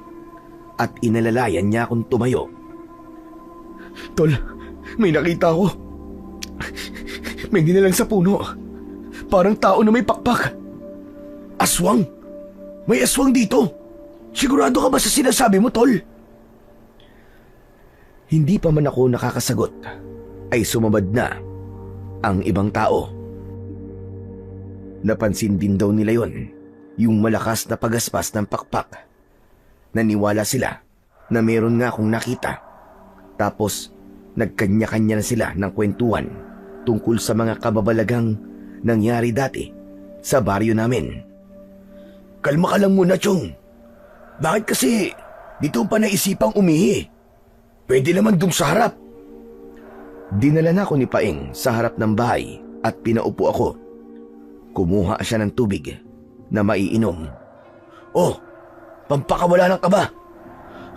at inalalayan niya akong tumayo. Tol, may nakita ko. May nilalang sa puno. Parang tao na may pakpak. Aswang? May aswang dito? Sigurado ka ba sa sinasabi mo, Tol? Hindi pa man ako nakakasagot ay sumabad na ang ibang tao. Napansin din daw nila yon, yung malakas na pagaspas ng pakpak. Naniwala sila na meron nga akong nakita. Tapos nagkanya-kanya na sila ng kwentuhan tungkol sa mga kababalagang nangyari dati sa baryo namin. Kalma ka lang muna, Chong. Bakit kasi dito pa naisipang umihi? Pwede naman dun sa harap. Dinala na ako ni Paing sa harap ng bahay at pinaupo ako. Kumuha siya ng tubig na maiinom. Oh, pampakawala ng kaba.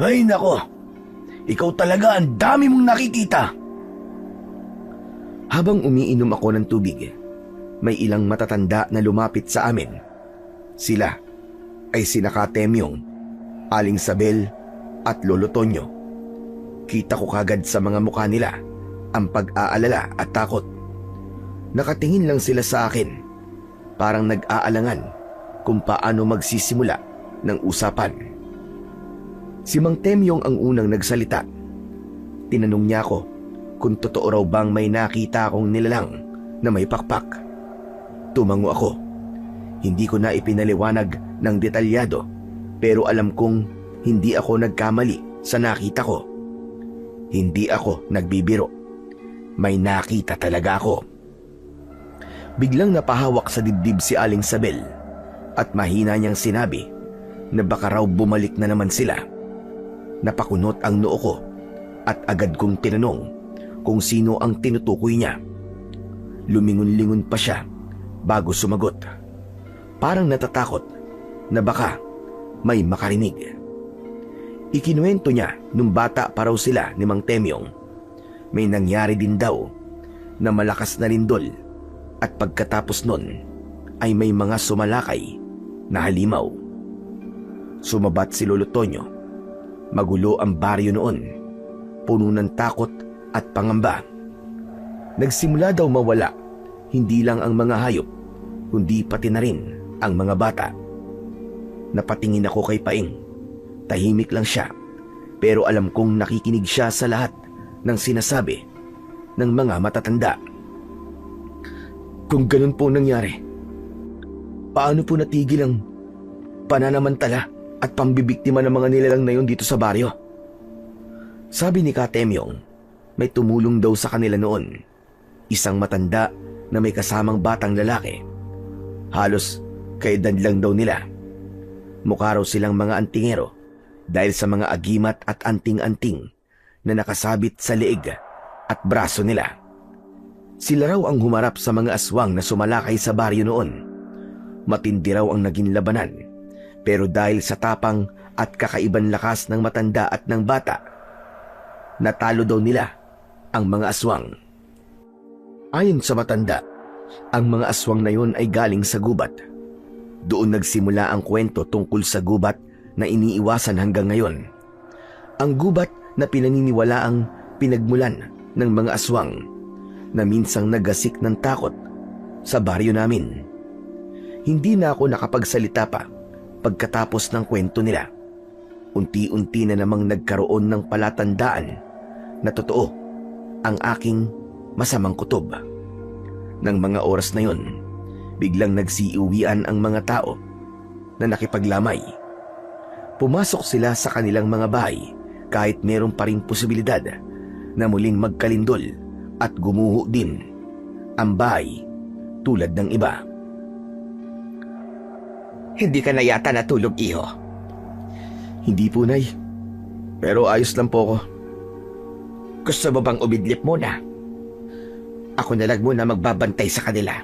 Ay nako, ikaw talaga ang dami mong nakikita. Habang umiinom ako ng tubig, may ilang matatanda na lumapit sa amin. Sila ay sina Katemyong, Aling Sabel at Lolo Tonyo. Kita ko kagad sa mga mukha nila ang pag-aalala at takot. Nakatingin lang sila sa akin, parang nag-aalangan kung paano magsisimula ng usapan. Si Mang Temyong ang unang nagsalita. Tinanong niya ako kung totoo raw bang may nakita akong nilalang na may pakpak. Tumango ako. Hindi ko na ipinaliwanag ng detalyado, pero alam kong hindi ako nagkamali sa nakita ko. Hindi ako nagbibiro. May nakita talaga ako. Biglang napahawak sa dibdib si Aling Sabel at mahina niyang sinabi na baka raw bumalik na naman sila. Napakunot ang noo ko at agad kong tinanong kung sino ang tinutukoy niya. Lumingon-lingon pa siya bago sumagot. Parang natatakot na baka may makarinig. Ikinuwento niya nung bata pa raw sila ni Mang Temyong. May nangyari din daw na malakas na lindol at pagkatapos nun ay may mga sumalakay na halimaw. Sumabat si Lolo Tonyo. Magulo ang baryo noon, puno ng takot at pangamba. Nagsimula daw mawala hindi lang ang mga hayop, kundi pati na rin ang mga bata. Napatingin ako kay Paing. Tahimik lang siya, pero alam kong nakikinig siya sa lahat ng sinasabi ng mga matatanda. Kung ganun po nangyari, paano po natigil ang pananamantala at pambibiktima ng mga nilalang na yun dito sa baryo? Sabi ni Katemyong, may tumulong daw sa kanila noon. Isang matanda na may kasamang batang lalaki. Halos kaedad lang daw nila. Mukha raw silang mga antingero dahil sa mga agimat at anting-anting na nakasabit sa leeg at braso nila. Sila raw ang humarap sa mga aswang na sumalakay sa baryo noon. Matindi raw ang naging labanan, pero dahil sa tapang at kakaibang lakas ng matanda at ng bata, natalo daw nila ang mga aswang. Ayon sa matanda, ang mga aswang na yon ay galing sa gubat. Doon nagsimula ang kwento tungkol sa gubat na iniiwasan hanggang ngayon. Ang gubat na pinaniniwalaang pinagmulan ng mga aswang na minsang nagasik ng takot sa baryo namin. Hindi na ako nakapagsalita pa pagkatapos ng kwento nila. Unti-unti na namang nagkaroon ng palatandaan na totoo ang aking masamang kutob. Nang mga oras na yon, biglang nagsiuwian ang mga tao na nakipaglamay. Pumasok sila sa kanilang mga bahay kahit meron pa ring posibilidad na muling magkalindol at gumuho din ang bahay tulad ng iba. Hindi ka na yata natulog, iho. Hindi po, Nay. Pero ayos lang po ako. Gusto mo bang umidlip muna? Ako na lang muna magbabantay sa kanila.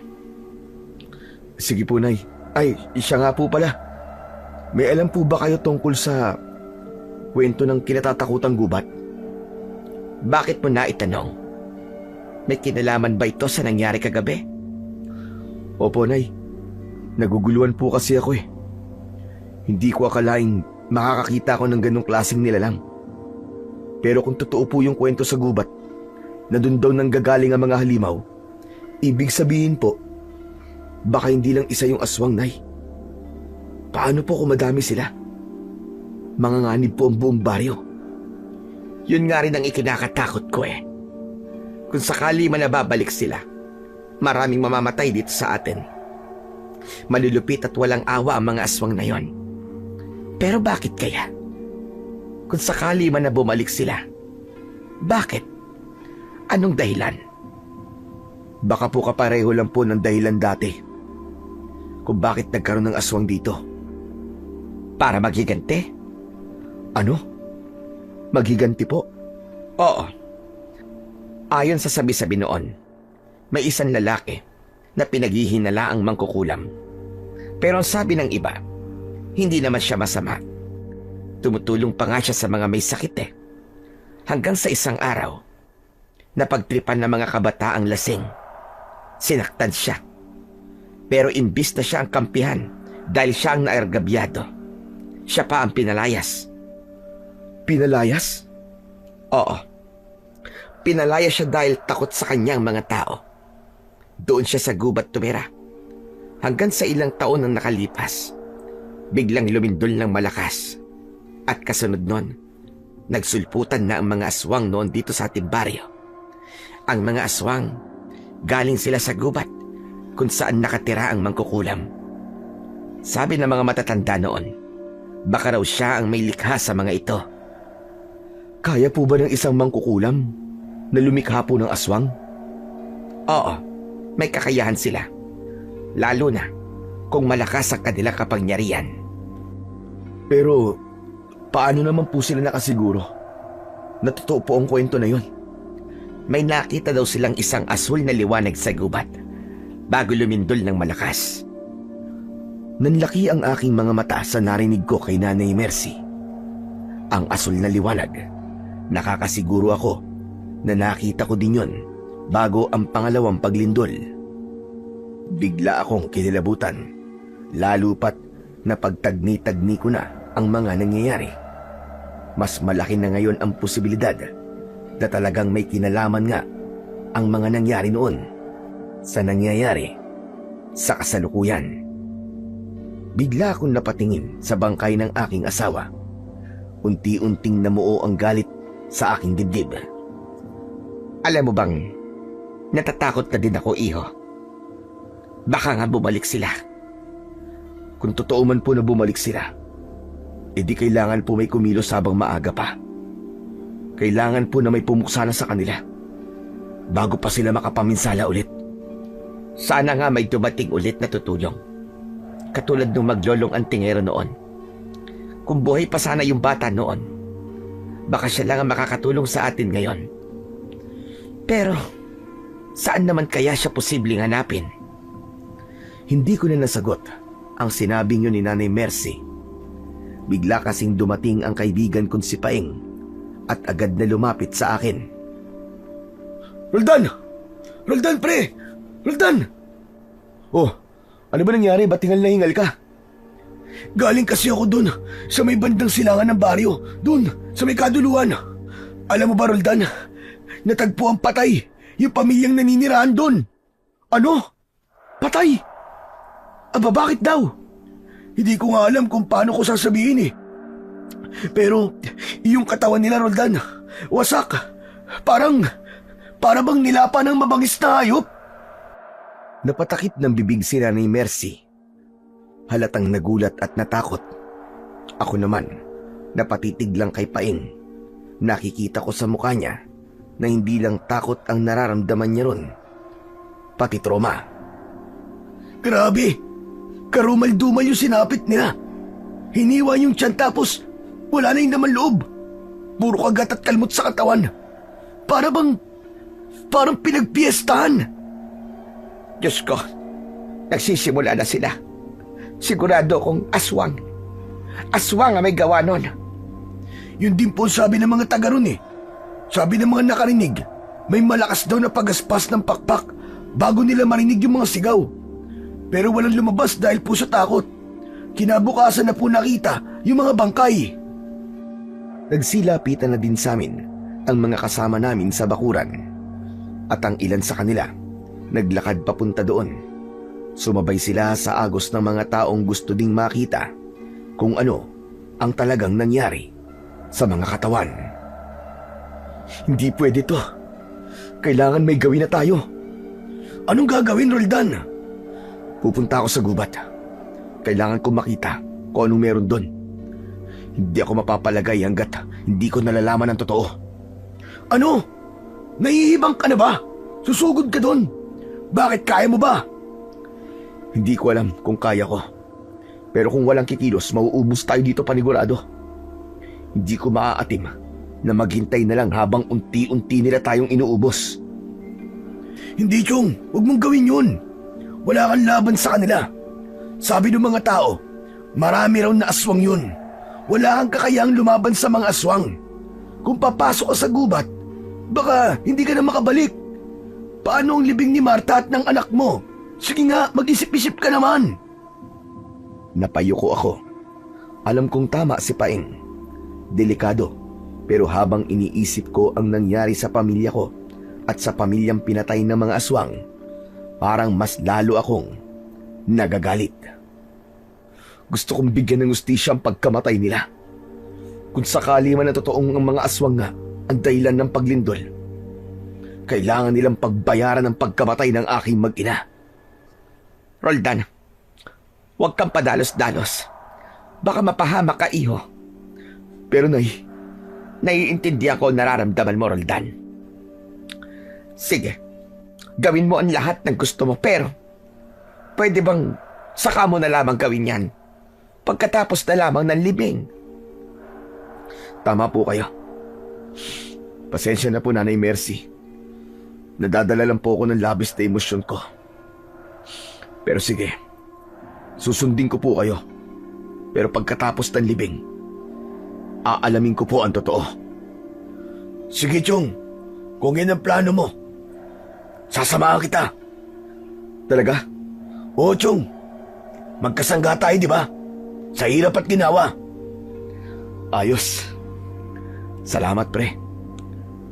Sige po, Nay. Ay, siya nga po pala. May alam po ba kayo tungkol sa kwento ng kinatatakutang gubat? Bakit mo na itanong? May kinalaman ba ito sa nangyari kagabi? Opo, Nay. Naguguluhan po kasi ako eh. Hindi ko akalaing makakakita ko ng ganong klaseng nilalang. Pero kung totoo po yung kwento sa gubat, na dun daw nanggagaling ang mga halimaw, ibig sabihin po, baka hindi lang isa yung aswang, Nay. Paano po kung madami sila? Manganganib po ang buong baryo. Yun nga rin ang ikinakatakot ko eh. Kung sakali man nababalik sila, maraming mamamatay dito sa atin. Malulupit at walang awa ang mga aswang na yon. Pero bakit kaya? Kung sakali man na bumalik sila, bakit? Anong dahilan? Baka po kapareho lang po ng dahilan dati kung bakit nagkaroon ng aswang dito. Para maghiganti? Ano? Maghiganti po? Oo. Ayon sa sabi-sabi noon, may isang lalaki na pinaghihinala ang mangkukulam. Pero ang sabi ng iba, hindi naman siya masama. Tumutulong pa nga siya sa mga may sakit eh. Hanggang sa isang araw, napagtripan ng mga kabataang lasing. Sinaktan siya. Pero imbis na siya ang kampihan dahil siya ang naargabyado, siya pa ang pinalayas. Pinalayas? Oo. Pinalayas siya dahil takot sa kanyang mga tao. Doon siya sa gubat tumira. Hanggang sa ilang taon ang nakalipas, biglang lumindol ng malakas. At kasunod nun, nagsulputan na ang mga aswang noon dito sa ating baryo. Ang mga aswang, galing sila sa gubat kung saan nakatira ang mangkukulam. Sabi ng mga matatanda noon, baka raw siya ang may likha sa mga ito. Kaya po ba ng isang mangkukulam na lumikha po ng aswang? Oo, may kakayahan sila. Lalo na kung malakas ang kanilang kapangyarihan. Pero paano naman po sila nakasiguro na totoo po ang kwento na yun? May nakita daw silang isang asul na liwanag sa gubat bago lumindol ng malakas. Nanlaki ang aking mga mata sa narinig ko kay Nanay Mercy. Ang asul na liwanag, nakakasiguro ako na nakita ko din yun bago ang pangalawang paglindol. Bigla akong kinilabutan, lalo pat na pagtagni-tagni ko na ang mga nangyayari. Mas malaki na ngayon ang posibilidad na talagang may kinalaman nga ang mga nangyari noon sa nangyayari sa kasalukuyan. Bigla akong napatingin sa bangkay ng aking asawa. Unti-unting namuo ang galit sa aking dibdib. Alam mo bang, natatakot na din ako, iho. Baka nga bumalik sila. Kung totoo man po na bumalik sila, edi kailangan po may kumilos habang maaga pa. Kailangan po na may pumuksa na sa kanila bago pa sila makapaminsala ulit. Sana nga may dumating ulit na tutulong. Katulad nung maglolong ang tingero noon. Kung buhay pa sana yung bata noon, baka siya lang ang makakatulong sa atin ngayon. Pero, saan naman kaya siya posibleng hanapin? Hindi ko na nasagot ang sinabing yun ni Nanay Mercy. Bigla kasing dumating ang kaibigan kong si Paeng at agad na lumapit sa akin. Roldan! Roldan, pre! Roldan! Oh, ano ba nangyari? Ba't hingal na hingal ka? Galing kasi ako dun sa may bandang silangan ng baryo. Dun, sa may kaduluan. Alam mo ba, Roldan? Natagpuan patay yung pamilyang naninirahan dun. Ano? Patay? Aba, bakit daw? Hindi ko nga alam kung paano ko sasabihin eh. Pero, yung katawan nila, Roldan, wasak. Para bang nilapa ng mabangis na hayop. Napatakip ng bibig si Nanay Mercy. Halatang nagulat at natakot. Ako naman, napatitig lang kay Paing. Nakikita ko sa mukha niya na hindi lang takot ang nararamdaman niya ron, pati trauma. Grabe! Karumal-dumal yung sinapit nila. Hiniwa yung tiyan tapos wala na yung naman loob. Puro kagat at kalmot sa katawan. Parang pinagpiestahan. Diyos ko, nagsisimula na sila. Sigurado kong aswang. Aswang ang may gawa nun. Yun din po sabi ng mga taga ron eh. Sabi ng mga nakarinig, may malakas daw na pagaspas ng pakpak bago nila marinig yung mga sigaw. Pero walang lumabas dahil po sa takot. Kinabukasan na po nakita yung mga bangkay. Nagsilapitan na din sa amin ang mga kasama namin sa bakuran. At ang ilan sa kanila, naglakad papunta doon. Sumabay sila sa agos ng mga taong gusto ding makita kung ano ang talagang nangyari sa mga katawan. Hindi pwede to. Kailangan may gawin na tayo. Anong gagawin, Roldan? Pupunta ako sa gubat. Kailangan ko makita kung anong meron doon. Hindi ako mapapalagay hanggat hindi ko nalalaman ang totoo. Ano? Nahihibang ka na ba? Susugod ka doon. Bakit, kaya mo ba? Hindi ko alam kung kaya ko. Pero kung walang kikilos, mauubos tayo dito panigurado. Hindi ko maaatim na maghintay na lang habang unti-unti nila tayong inuubos. Hindi, Chong. Huwag mong gawin yun. Wala kang laban sa kanila. Sabi ng mga tao, marami raw na aswang yun. Wala kang kakayang lumaban sa mga aswang. Kung papasok ka sa gubat, baka hindi ka na makabalik. Paano ang libing ni Marta at ng anak mo? Sige nga, mag-isip-isip ka naman. Napayuko ako. Alam kong tama si Paing. Delikado, pero habang iniisip ko ang nangyari sa pamilya ko at sa pamilyang pinatay ng mga aswang, parang mas lalo akong nagagalit. Gusto kong bigyan ng hustisya ang pagkamatay nila. Kung sakali man na totoong ang mga aswang nga ang dahilan ng paglindol, kailangan nilang pagbayaran ng pagkamatay ng aking mag-ina. Roldan, huwag kang padalos-dalos. Baka mapahamak ka, iho. Pero Naiintindihan ko ang nararamdaman mo, Roldan. Sige, gawin mo ang lahat ng gusto mo, pero pwede bang saka mo na lamang gawin yan pagkatapos na lamang ng libing? Tama po kayo. Pasensya na po, Nanay Mercy. Nadadala lang po ako ng labis na emosyon ko. Pero sige, susundin ko po kayo. Pero pagkatapos ng libing, aalamin ko po ang totoo. Sige, Chong. Kung yan ang plano mo, sasamahan kita. Talaga? Oo, Chong. Magkasangga tayo, di ba? Sa hirap at ginawa. Ayos. Salamat, pre.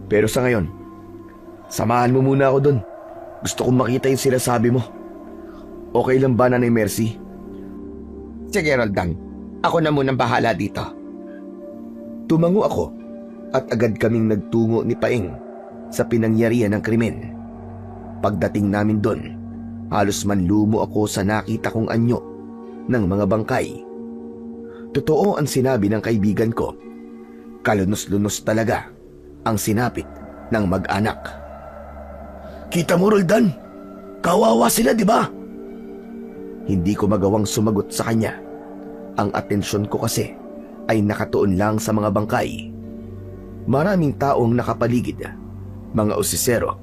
Pero sa ngayon, samahan mo muna ako dun. Gusto kong makita yung sinasabi mo. Okay lang ba, Nanay Mercy? Sige, Roldan. Ako na munang bahala dito. Tumango ako at agad kaming nagtungo ni Paing sa pinangyarihan ng krimen. Pagdating namin doon, halos manlumo ako sa nakita kong anyo ng mga bangkay. Totoo ang sinabi ng kaibigan ko. Kalunos-lunos talaga ang sinapit ng mag-anak. Kita mo, Roldan? Kawawa sila, di ba? Hindi ko magawang sumagot sa kanya. Ang atensyon ko kasi ay nakatuon lang sa mga bangkay. Maraming taong nakapaligid, mga osisero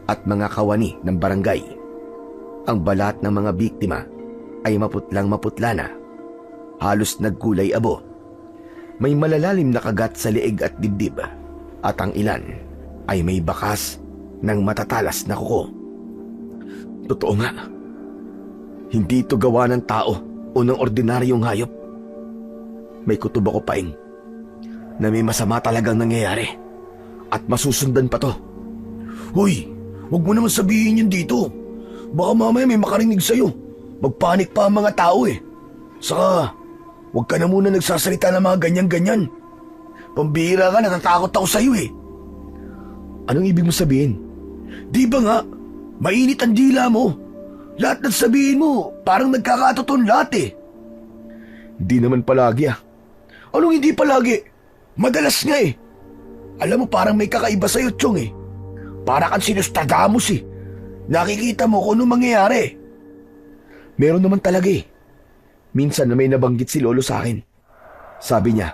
at mga kawani ng barangay. Ang balat ng mga biktima ay maputlang-maputla na, halos nagkulay abo. May malalalim na kagat sa leeg at dibdib at ang ilan ay may bakas ng matatalas na kuko. Totoo nga, hindi ito gawa ng tao o ng ordinaryong hayop. May kutob ako, Paing, na may masama talagang nangyayari at masusundan pa to. Hoy, huwag mo naman sabihin yun dito. Baka mamaya may makarinig sa'yo. Magpanik pa ang mga tao eh. Saka, huwag ka na muna nagsasalita ng mga ganyan-ganyan. Pambihira ka, natatakot ako sa'yo eh. Anong ibig mo sabihin? Di ba nga, mainit ang dila mo. Lahat ng sabihin mo, parang nagkakatoton lahat eh. Di naman palagi ah. Anong hindi palagi? Madalas nga eh. Alam mo parang may kakaiba sa'yo, Chong eh. Para kang Nostradamus eh. Nakikita mo kung anong mangyayari. Meron naman talaga eh. Minsan na may nabanggit si Lolo sa akin. Sabi niya,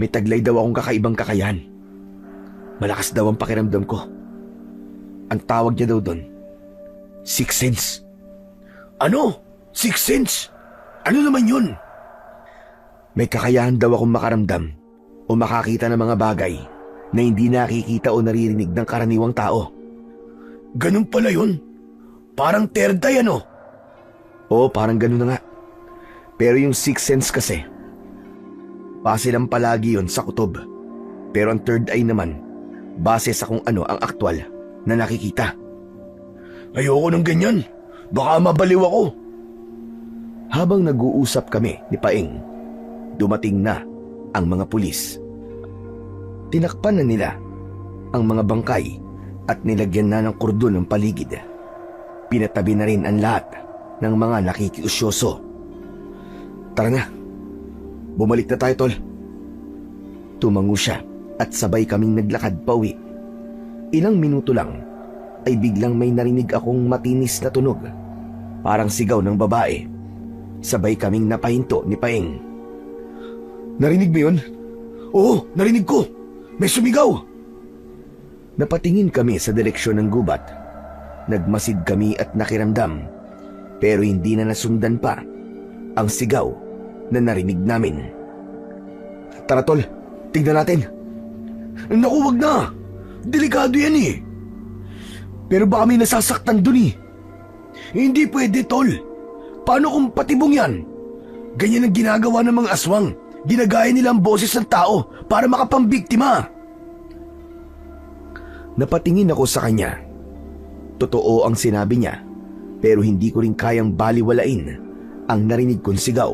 may taglay daw akong kakaibang kakayahan. Malakas daw ang pakiramdam ko. Ang tawag niya daw doon, Sixth Sense. Ano? Sixth Sense? Ano naman yun? May kakayahan daw akong makaramdam o makakita ng mga bagay na hindi nakikita o naririnig ng karaniwang tao. Ganun pala yun? Parang third eye ano? Oo, parang ganun na nga. Pero yung Sixth Sense kasi, base lang palagi yun sa kutob. Pero ang third eye naman, base sa kung ano ang aktwal na nakikita. Ayoko ng ganyan. Baka mabaliw ako. Habang nag-uusap kami ni Paing, dumating na ang mga pulis. Tinakpan na nila ang mga bangkay at nilagyan na ng kordon ang paligid. Pinatabi na rin ang lahat ng mga nakikiusyoso. Tara na, bumalik na tayo, tol. Tumango siya at sabay kaming naglakad pauwi. Ilang minuto lang ay biglang may narinig akong matinis na tunog. Parang sigaw ng babae. Sabay kaming napahinto ni Paing. Narinig mo yun? Oo, narinig ko. May sumigaw. Napatingin kami sa direksyon ng gubat. Nagmasid kami at nakiramdam. Pero hindi na nasundan pa ang sigaw na narinig namin. Tara, tol, tignan natin. Naku, wag na. Delikado yan eh. Pero baka may nasasaktan dun eh. Hindi pwede, tol. Paano kung patibong yan? Ganyan ang ginagawa ng mga aswang. Ginagaya nila ang boses ng tao para makapambiktima. Napatingin ako sa kanya. Totoo ang sinabi niya, pero hindi ko rin kayang baliwalain ang narinig kong sigaw.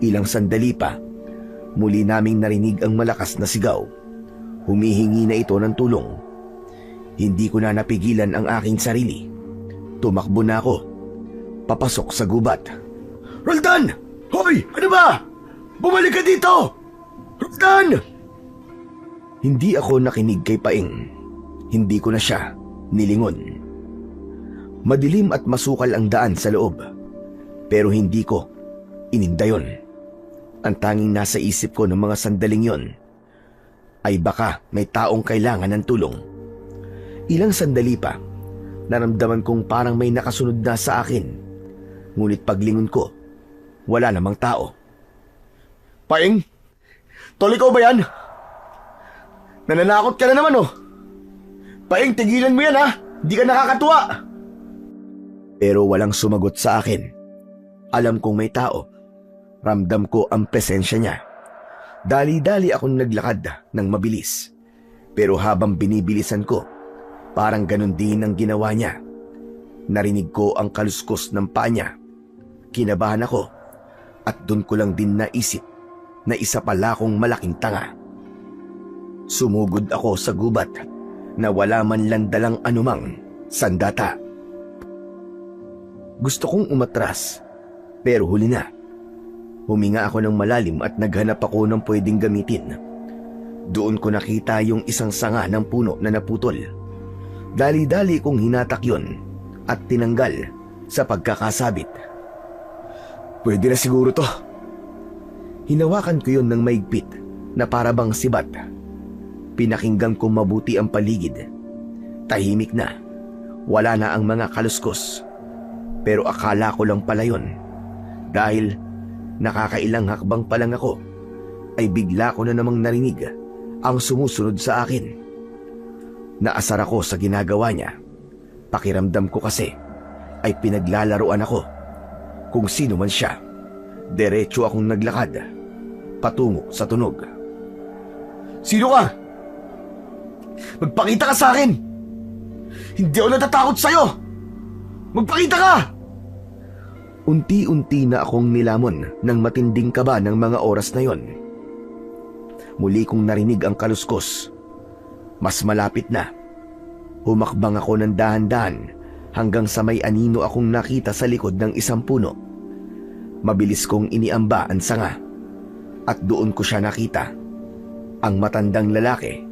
Ilang sandali pa, muli naming narinig ang malakas na sigaw. Humihingi na ito ng tulong. Hindi ko na napigilan ang aking sarili. Tumakbo na ako, papasok sa gubat. Roldan! Hoy! Ano ba? Bumalik ka dito! Roldan! Hindi ako nakinig kay Paing. Hindi ko na siya nilingon. Madilim at masukal ang daan sa loob, pero hindi ko ininda yun. Ang tanging nasa isip ko ng mga sandaling yon ay baka may taong kailangan ng tulong. Ilang sandali pa, naramdaman kong parang may nakasunod na sa akin. Ngunit paglingon ko, wala namang tao. Paing? Tol, ikaw ba yan? Nananakot ka na naman oh. Paing, tigilan mo yan ha. Di ka nakakatuwa. Pero walang sumagot sa akin. Alam kong may tao. Ramdam ko ang presensya niya. Dali-dali akong naglakad ng mabilis. Pero habang binibilisan ko, parang ganun din ang ginawa niya. Narinig ko ang kaluskos ng paa niya. Kinabahan ako at doon ko lang din naisip na isa pala akong malaking tanga. Sumugod ako sa gubat na wala man lang dalang anumang sandata. Gusto kong umatras, pero huli na. Huminga ako ng malalim at naghanap ako ng pwedeng gamitin. Doon ko nakita yung isang sanga ng puno na naputol. Dali-dali kong hinatak yun at tinanggal sa pagkakasabit. Pwede na siguro to. Hinawakan ko yun ng maigpit na parabang sibat. Pinakinggan ko mabuti ang paligid. Tahimik na. Wala na ang mga kaluskos. Pero akala ko lang pala yun. Dahil nakakailang hakbang pa lang ako, ay bigla ko na namang narinig ang sumusunod sa akin. Naasar ako sa ginagawa niya. Pakiramdam ko kasi ay pinaglalaruan ako. Kung sino man siya, diretso akong naglakad patungo sa tunog. Sino ka? Magpakita ka sa akin! Hindi ako natatakot sa'yo! Magpakita ka! Unti-unti na akong nilamon ng matinding kaba ng mga oras na yon. Muli kong narinig ang kaluskos. Mas malapit na. Humakbang ako ng dahan-dahan hanggang sa may anino akong nakita sa likod ng isang puno. Mabilis kong iniamba ang sanga at doon ko siya nakita. Ang matandang lalaki,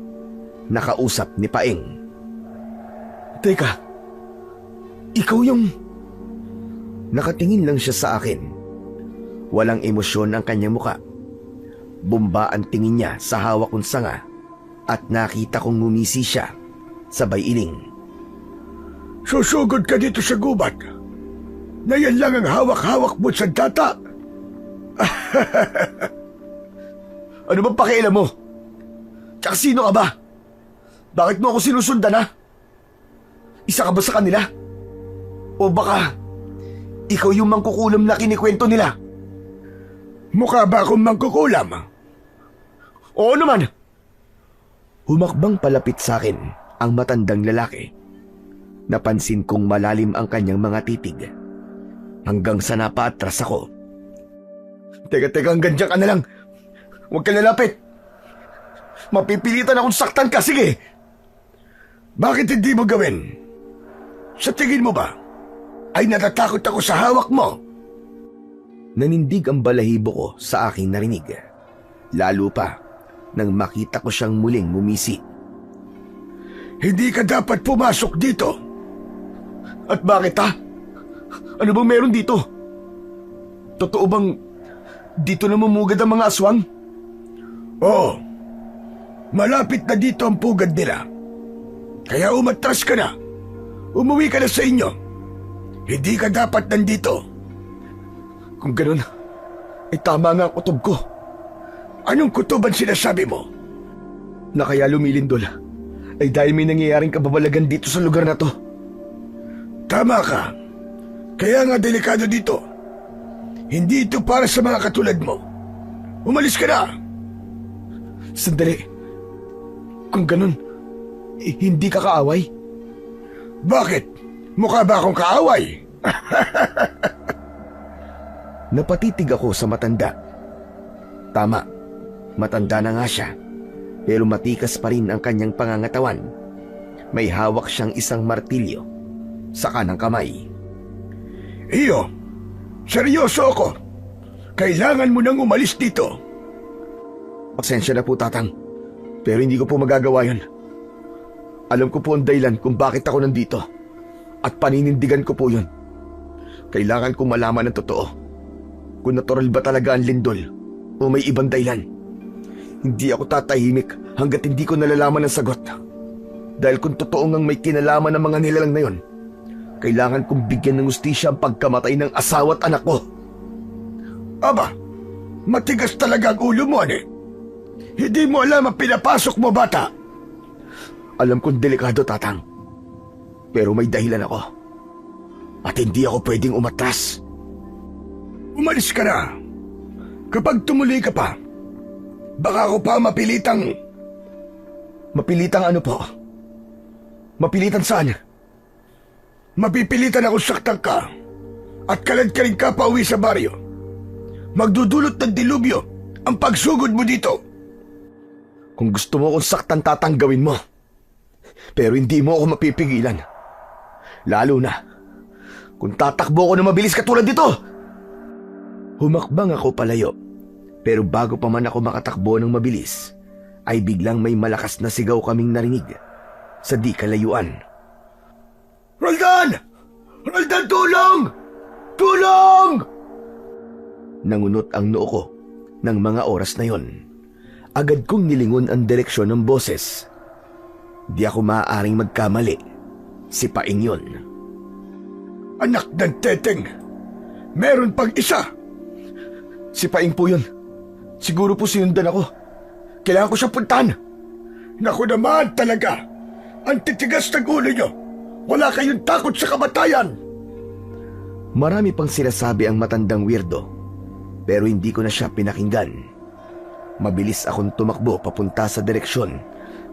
nakausap ni Paeng. Teka, ikaw yung... Nakatingin lang siya sa akin. Walang emosyon ang kanyang muka. Bumba ang tingin niya sa hawak kong sanga at nakita kong ngumisi siya, sabay iling. Susugod ka dito sa gubat na yan lang ang hawak-hawak mo sa data. Ano bang pakialam mo? Tsaka sino ka ba? Bakit mo ako sinusundan, ha? Isa ka ba sa kanila? O baka ikaw yung mangkukulam na kinikwento nila? Mukha ba akong mangkukulam? Oo naman. Humakbang palapit sa akin ang matandang lalaki. Napansin kong malalim ang kanyang mga titig. Hanggang sa napaatras ako. Teka, hanggang dyan ka na lang. Huwag ka lalapit. Mapipilitan akong saktan ka, sige. Bakit hindi mo gawin? Sa tingin mo ba, ay natatakot ako sa hawak mo? Nanindig ang balahibo ko sa aking narinig. Lalo pa nang makita ko siyang muling ngumisi. Hindi ka dapat pumasok dito. At bakit, ha? Ano bang meron dito? Totoo bang dito namumugad ang mga aswang? Oo. Malapit na dito ang pugad nila. Kaya umatras ka na. Umuwi ka na sa inyo. Hindi ka dapat nandito. Kung ganun, ay tama nga ang kutob ko. Anong kutob ang sinasabi mo? Na kaya lumilindol ay dahil may nangyayaring kababalagan dito sa lugar na to. Tama ka. Kaya nga delikado dito. Hindi ito para sa mga katulad mo. Umalis ka na. Sandali. Kung ganun, hindi ka kaaway? Bakit? Mukha ba akong kaaway? Napatitig ako sa matanda. Tama, matanda na nga siya. Pero matikas pa rin ang kanyang pangangatawan. May hawak siyang isang martilyo sa kanang kamay. Iyo, seryoso ako. Kailangan mo nang umalis dito. Pasensya na po, Tatang. Pero hindi ko po magagawa yun. Alam ko po ang dahilan kung bakit ako nandito. At paninindigan ko po yun. Kailangan kong malaman ang totoo. Kung natural ba talaga ang lindol o may ibang dahilan. Hindi ako tatahimik hanggat hindi ko nalalaman ang sagot. Dahil kung totoo ngang may kinalaman ng mga nilalang na yun, kailangan kong bigyan ng hustisya ang pagkamatay ng asawa at anak ko. Aba, matigas talaga ang ulo mo, ane. Hindi mo alam ang pinapasok mo, bata. Alam kong delikado, Tatang. Pero may dahilan ako. At hindi ako pwedeng umatras. Umalis ka na. Kapag tumuloy ka pa, baka ako pa mapilitang... Mapilitang ano po? Mapilitan saan? Mapipilitan ako saktan ka at kalad-kaling ka pa uwi sa baryo. Magdudulot ng dilubyo ang pagsugod mo dito. Kung gusto mo kong saktan, Tatang, gawin mo. Pero hindi mo ako mapipigilan. Lalo na kung tatakbo ako na mabilis katulad dito. Humakbang ako palayo. Pero bago pa man ako makatakbo ng mabilis, ay biglang may malakas na sigaw kaming narinig sa di kalayuan. Roldan! Roldan, tulong! Tulong! Nangunot ang noo ko ng mga oras na yon. Agad kong nilingon ang direksyon ng boses. Di ako maaaring magkamali. Si Paeng yun. Anak ng teteng, meron pang isa. Si Paeng po yun. Siguro po sinundan ako. Kailangan ko siyang puntahan. Naku naman talaga. Ang titigas ng ulo nyo. Wala kayong takot sa kamatayan. Marami pang sinasabi ang matandang weirdo, pero hindi ko na siya pinakinggan. Mabilis akong tumakbo papunta sa direksyon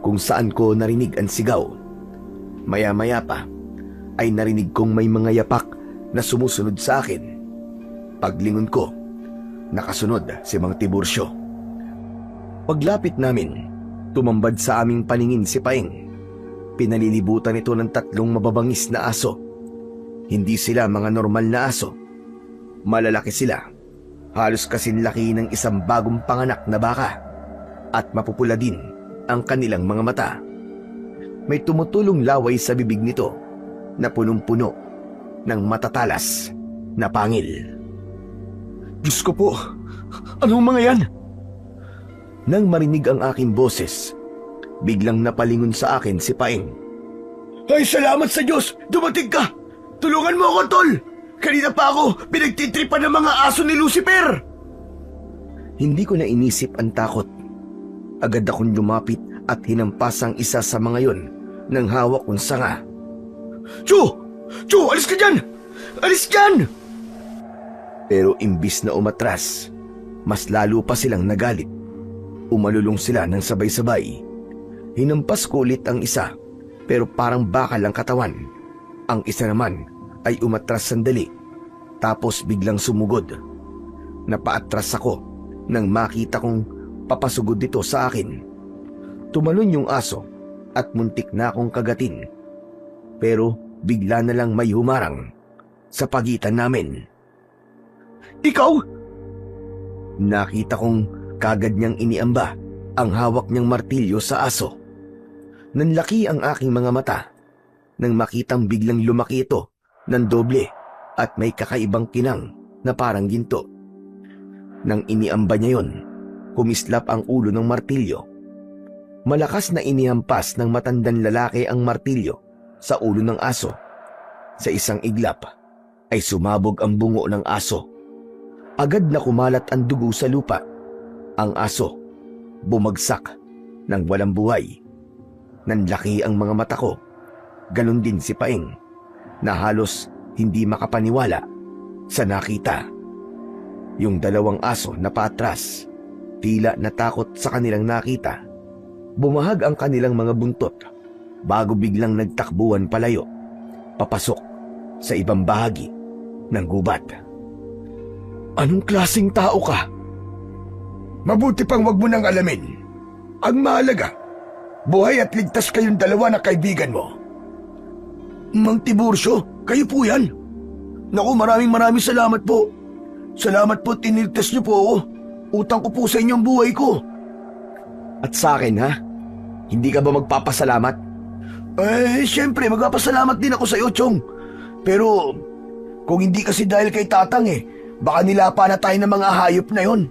kung saan ko narinig ang sigaw. Maya-maya pa ay narinig kong may mga yapak na sumusunod sa akin. Paglingon ko, nakasunod si Mang Tiburcio. Paglapit namin, tumambad sa aming paningin si Paeng. Pinalilibutan ito ng 3 mababangis na aso. Hindi sila mga normal na aso. Malalaki sila. Halos kasing laki ng isang bagong panganak na baka. At mapupula din ang kanilang mga mata. May tumutulong laway sa bibig nito na punong-puno ng matatalas na pangil. Diyos ko po, anong mga yan? Nang marinig ang aking boses, biglang napalingon sa akin si Paeng. Ay, salamat sa Diyos! Dumating ka! Tulungan mo ako, tol! Kanina pa ako pinagtitripan ng mga aso ni Lucifer! Hindi ko na inisip ang takot. Agad akong lumapit at hinampas ang isa sa mga yon ng hawak kong sanga. Chu! Chu! Alis ka dyan! Alis dyan! Pero imbis na umatras, mas lalo pa silang nagalit. Umalulong sila ng sabay-sabay. Hinampas ko ulit ang isa, pero parang bakal ang katawan. Ang isa naman ay umatras sandali, tapos biglang sumugod. Napaatras ako nang makita kong papasugod dito sa akin. Tumalon yung aso at muntik na akong kagatin. Pero bigla na lang may humarang sa pagitan namin. Ikaw? Nakita kong kagad niyang iniamba ang hawak niyang martilyo sa aso. Nanlaki ang aking mga mata nang makitang biglang lumaki ito ng doble at may kakaibang kinang na parang ginto. Nang iniamba niya yon, kumislap ang ulo ng martilyo. Malakas na inihampas ng matandang lalaki ang martilyo sa ulo ng aso. Sa isang iglap ay sumabog ang bungo ng aso. Agad na kumalat ang dugo sa lupa. Ang aso bumagsak ng walang buhay. Nanlaki ang mga mata ko. Ganon din si Paeng na halos hindi makapaniwala sa nakita. Yung 2 aso na paatras, tila natakot sa kanilang nakita. Bumahag ang kanilang mga buntot bago biglang nagtakbuhan palayo, papasok sa ibang bahagi ng gubat. Anong klaseng tao ka? Mabuti pang wag mo nang alamin. Ang mahalaga, buhay at ligtas kayong 2 na kaibigan mo. Mang Tiburcio, kayo po yan. Naku, maraming salamat po. Salamat po, tiniltas niyo po ako. Utang ko po sa inyong buhay ko. At sa akin, ha? Hindi ka ba magpapasalamat? Siyempre, magpapasalamat din ako sa iyo, Chong. Pero, kung hindi kasi dahil kay Tatang baka nilapa na tayo ng mga hayop na yon.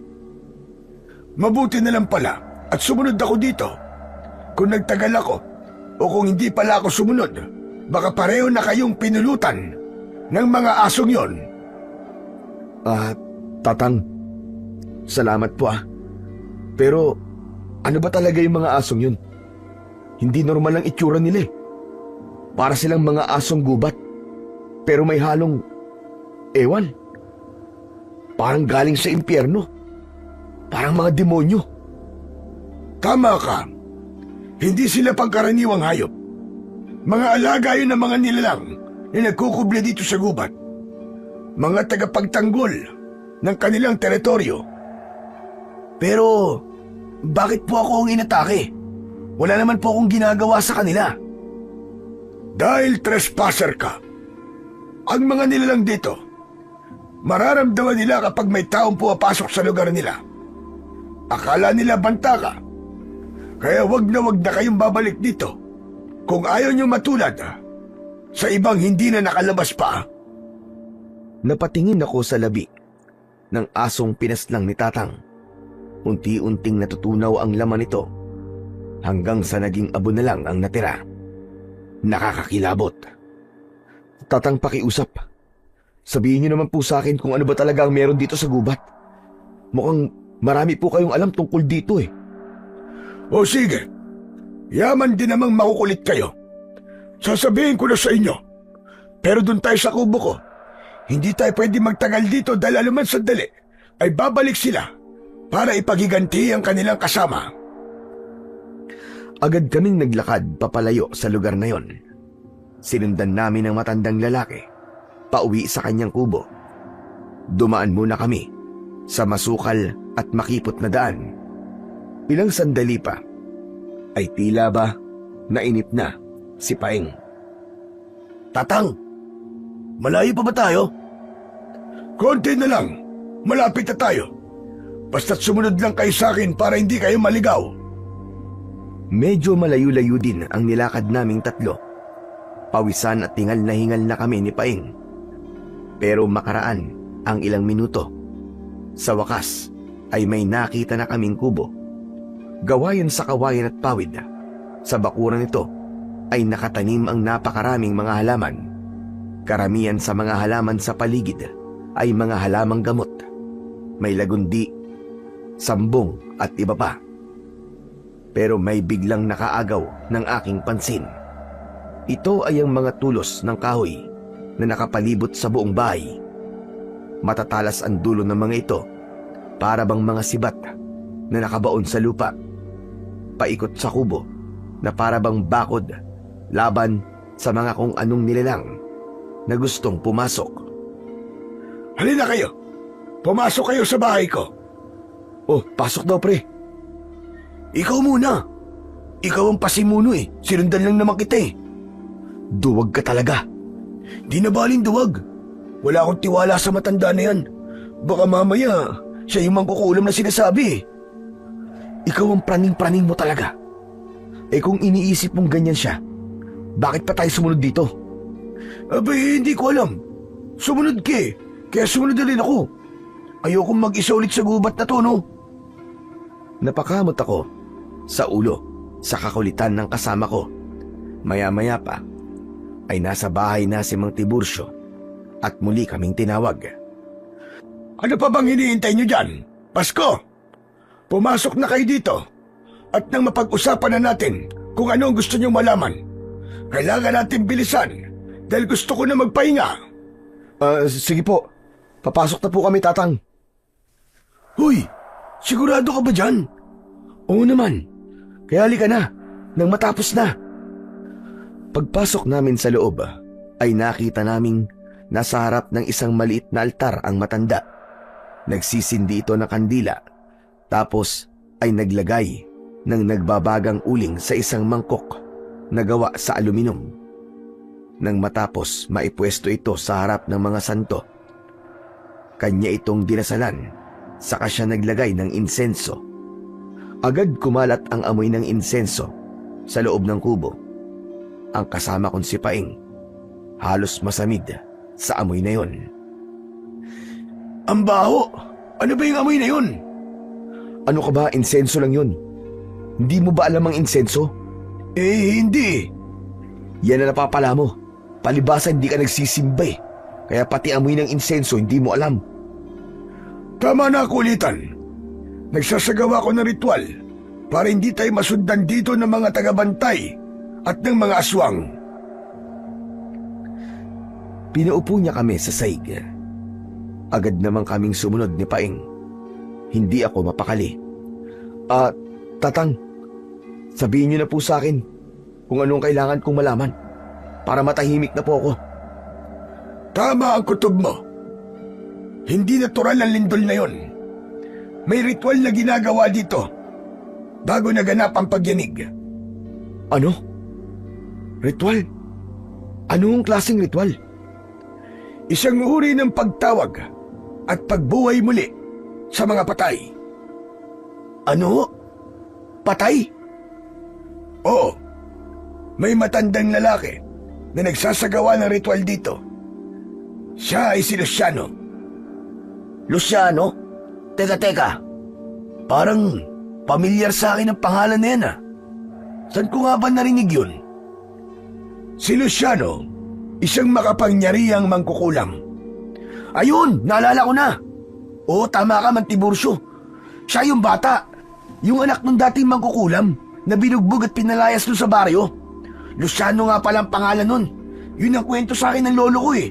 Mabuti na lang pala at sumunod ako dito. Kung nagtagal ako, o kung hindi pala ako sumunod, baka pareho na kayong pinulutan ng mga asong yon. Tatang, salamat po Pero, ano ba talaga yung mga asong yun? Hindi normal ang itsura nila Para silang mga asong gubat. Pero may halong, ewan, parang galing sa impyerno. Parang mga demonyo. Tama ka. Hindi sila pangkaraniwang hayop. Mga alaga yun ng mga nilalang na nagkukubli dito sa gubat. Mga tagapagtanggol ng kanilang teritoryo. Pero, bakit po ako ang inatake? Wala naman po akong ginagawa sa kanila. Dahil trespasser ka. Ang mga nilalang dito, mararamdaman nila kapag may taong pumapasok sa lugar nila. Akala nila banta ka. Kaya wag na kayong babalik dito kung ayaw nyo matulad sa ibang hindi na nakalabas pa. Napatingin ako sa labi ng asong pinaslang ni Tatang. Unti-unting natutunaw ang laman nito hanggang sa naging abo na lang ang natira. Nakakakilabot. Tatang, pakiusap. Sabihin niyo naman po sa akin kung ano ba talaga ang meron dito sa gubat. Mukhang marami po kayong alam tungkol dito O sige, yaman din namang makukulit kayo. Sasabihin ko na sa inyo. Pero dun tayo sa kubo ko, Hindi tayo pwede magtagal dito dahil aluman sandali ay babalik sila para ipagiganti ang kanilang kasama. Agad kaming naglakad papalayo sa lugar na yon. Sinundan namin ang matandang lalaki, pauwi sa kanyang kubo. Dumaan muna kami sa masukal at makipot na daan. Ilang sandali pa, ay tila ba nainip na si Paeng. Tatang, malayo pa ba tayo? Konti na lang, malapit na tayo. Basta't sumunod lang kayo sa akin para hindi kayo maligaw. Medyo malayo-layo din ang nilakad naming tatlo. Pawisan at hingal na kami ni Paeng. Pero makaraan ang ilang minuto. Sa wakas ay may nakita na kaming kubo. Gawayan sa kawayan at pawid. Sa bakuran nito ay nakatanim ang napakaraming mga halaman. Karamihan sa mga halaman sa paligid ay mga halamang gamot. May lagundi, sambong at iba pa. Pero may biglang nakaagaw ng aking pansin. Ito ay ang mga tulos ng kahoy na nakapalibot sa buong bahay. Matatalas ang dulo ng mga ito, para bang mga sibat na nakabaon sa lupa. Paikot sa kubo na para bang bakod laban sa mga kung anong nilalang na gustong pumasok. Halina kayo, pumasok kayo sa bahay ko. Oh, pasok daw pre. Ikaw muna. Ikaw ang pasimuno eh. Sinundan lang naman kita eh. Duwag ka talaga. Di na baling duwag. Wala akong tiwala sa matanda na yan. Baka mamaya, siya yung mangkukulam na sinasabi eh. Ikaw ang praning-praning mo talaga. Eh kung iniisip mong ganyan siya, bakit pa tayo sumunod dito? Abay, hindi ko alam. Sumunod ka eh. Kaya sumunod na rin ako. Ayokong mag-isa ulit sa gubat na to, no? Napakamot ako sa ulo sa kakulitan ng kasama ko. Maya-maya pa ay nasa bahay na si Mang Tiburcio at muli kaming tinawag. Ano pa bang hinihintay nyo dyan? Pasko, pumasok na kayo dito at nang mapag-usapan na natin kung ano ang gusto nyo malaman. Kailangan natin bilisan dahil gusto ko na magpahinga. Sige po, papasok na po kami, Tatang. Huy, sigurado ka ba dyan? Oo naman, kaya halika na, nang matapos na. Pagpasok namin sa loob, ay nakita naming nasa harap ng isang maliit na altar ang matanda. Nagsisindi ito ng kandila, tapos ay naglagay ng nagbabagang uling sa isang mangkok na gawa sa aluminum. Nang matapos maipwesto ito sa harap ng mga santo, kanya itong dinasalan, saka siya naglagay ng insenso. Agad kumalat ang amoy ng insenso sa loob ng kubo. Ang kasama kong si Paeng, halos masamid sa amoy na yon. Ang baho! Ano ba yung amoy na yun? Ano ka ba? Insenso lang yun. Hindi mo ba alam ang insenso? Hindi. Yan na napapala mo. Palibasa hindi ka nagsisimba eh. Kaya pati amoy ng insenso hindi mo alam. Tama na, kulitan. Nagsasagawa ko ng ritual para hindi tayo masundan dito ng mga tagabantay at ng mga aswang. Pinaupo niya kami sa saig. Agad naman kaming sumunod ni Paeng. Hindi ako mapakali. Tatang, sabihin niyo na po sa akin kung anong kailangan kong malaman para matahimik na po ako. Tama ang kutob mo. Hindi natural ang lindol na yon. May ritual na ginagawa dito bago naganap ang pagyanig. Ano? Ritual? Anong klaseng ritual? Isang uri ng pagtawag at pagbuhay muli sa mga patay. Ano? Patay? Oo. May matandang lalaki na nagsasagawa ng ritual dito. Siya ay si Luciano. Luciano? Teka. Parang pamilyar sa akin ang pangalan na yan ah. Saan ko nga ba narinig yun? Si Luciano, isang makapangyarihang mangkukulam. Ayun, naalala ko na. Oo, tama ka, Mang Tiburcio. Siya yung bata. Yung anak ng dating mangkukulam na binugbog at pinalayas doon sa baryo. Luciano nga pala ang pangalan nun. Yun ang kwento sa akin ng lolo ko eh.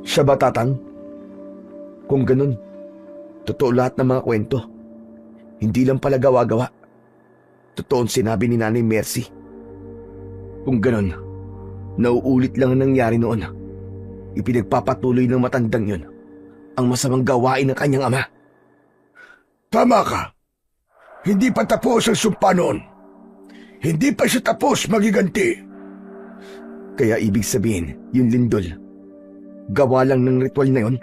Siya ba, Tatang? Kung ganun, totoo lahat ng mga kwento. Hindi lang pala gawa-gawa. Totoo ang sinabi ni Nanay Mercy. Kung ganun, nauulit lang ang nangyari noon. Ipinagpapatuloy ng matandang yun ang masamang gawain ng kanyang ama. Tama ka. Hindi pa tapos ang sumpa noon. Hindi pa siya tapos magiganti. Kaya ibig sabihin, yung lindol, gawa lang ng ritual na yun?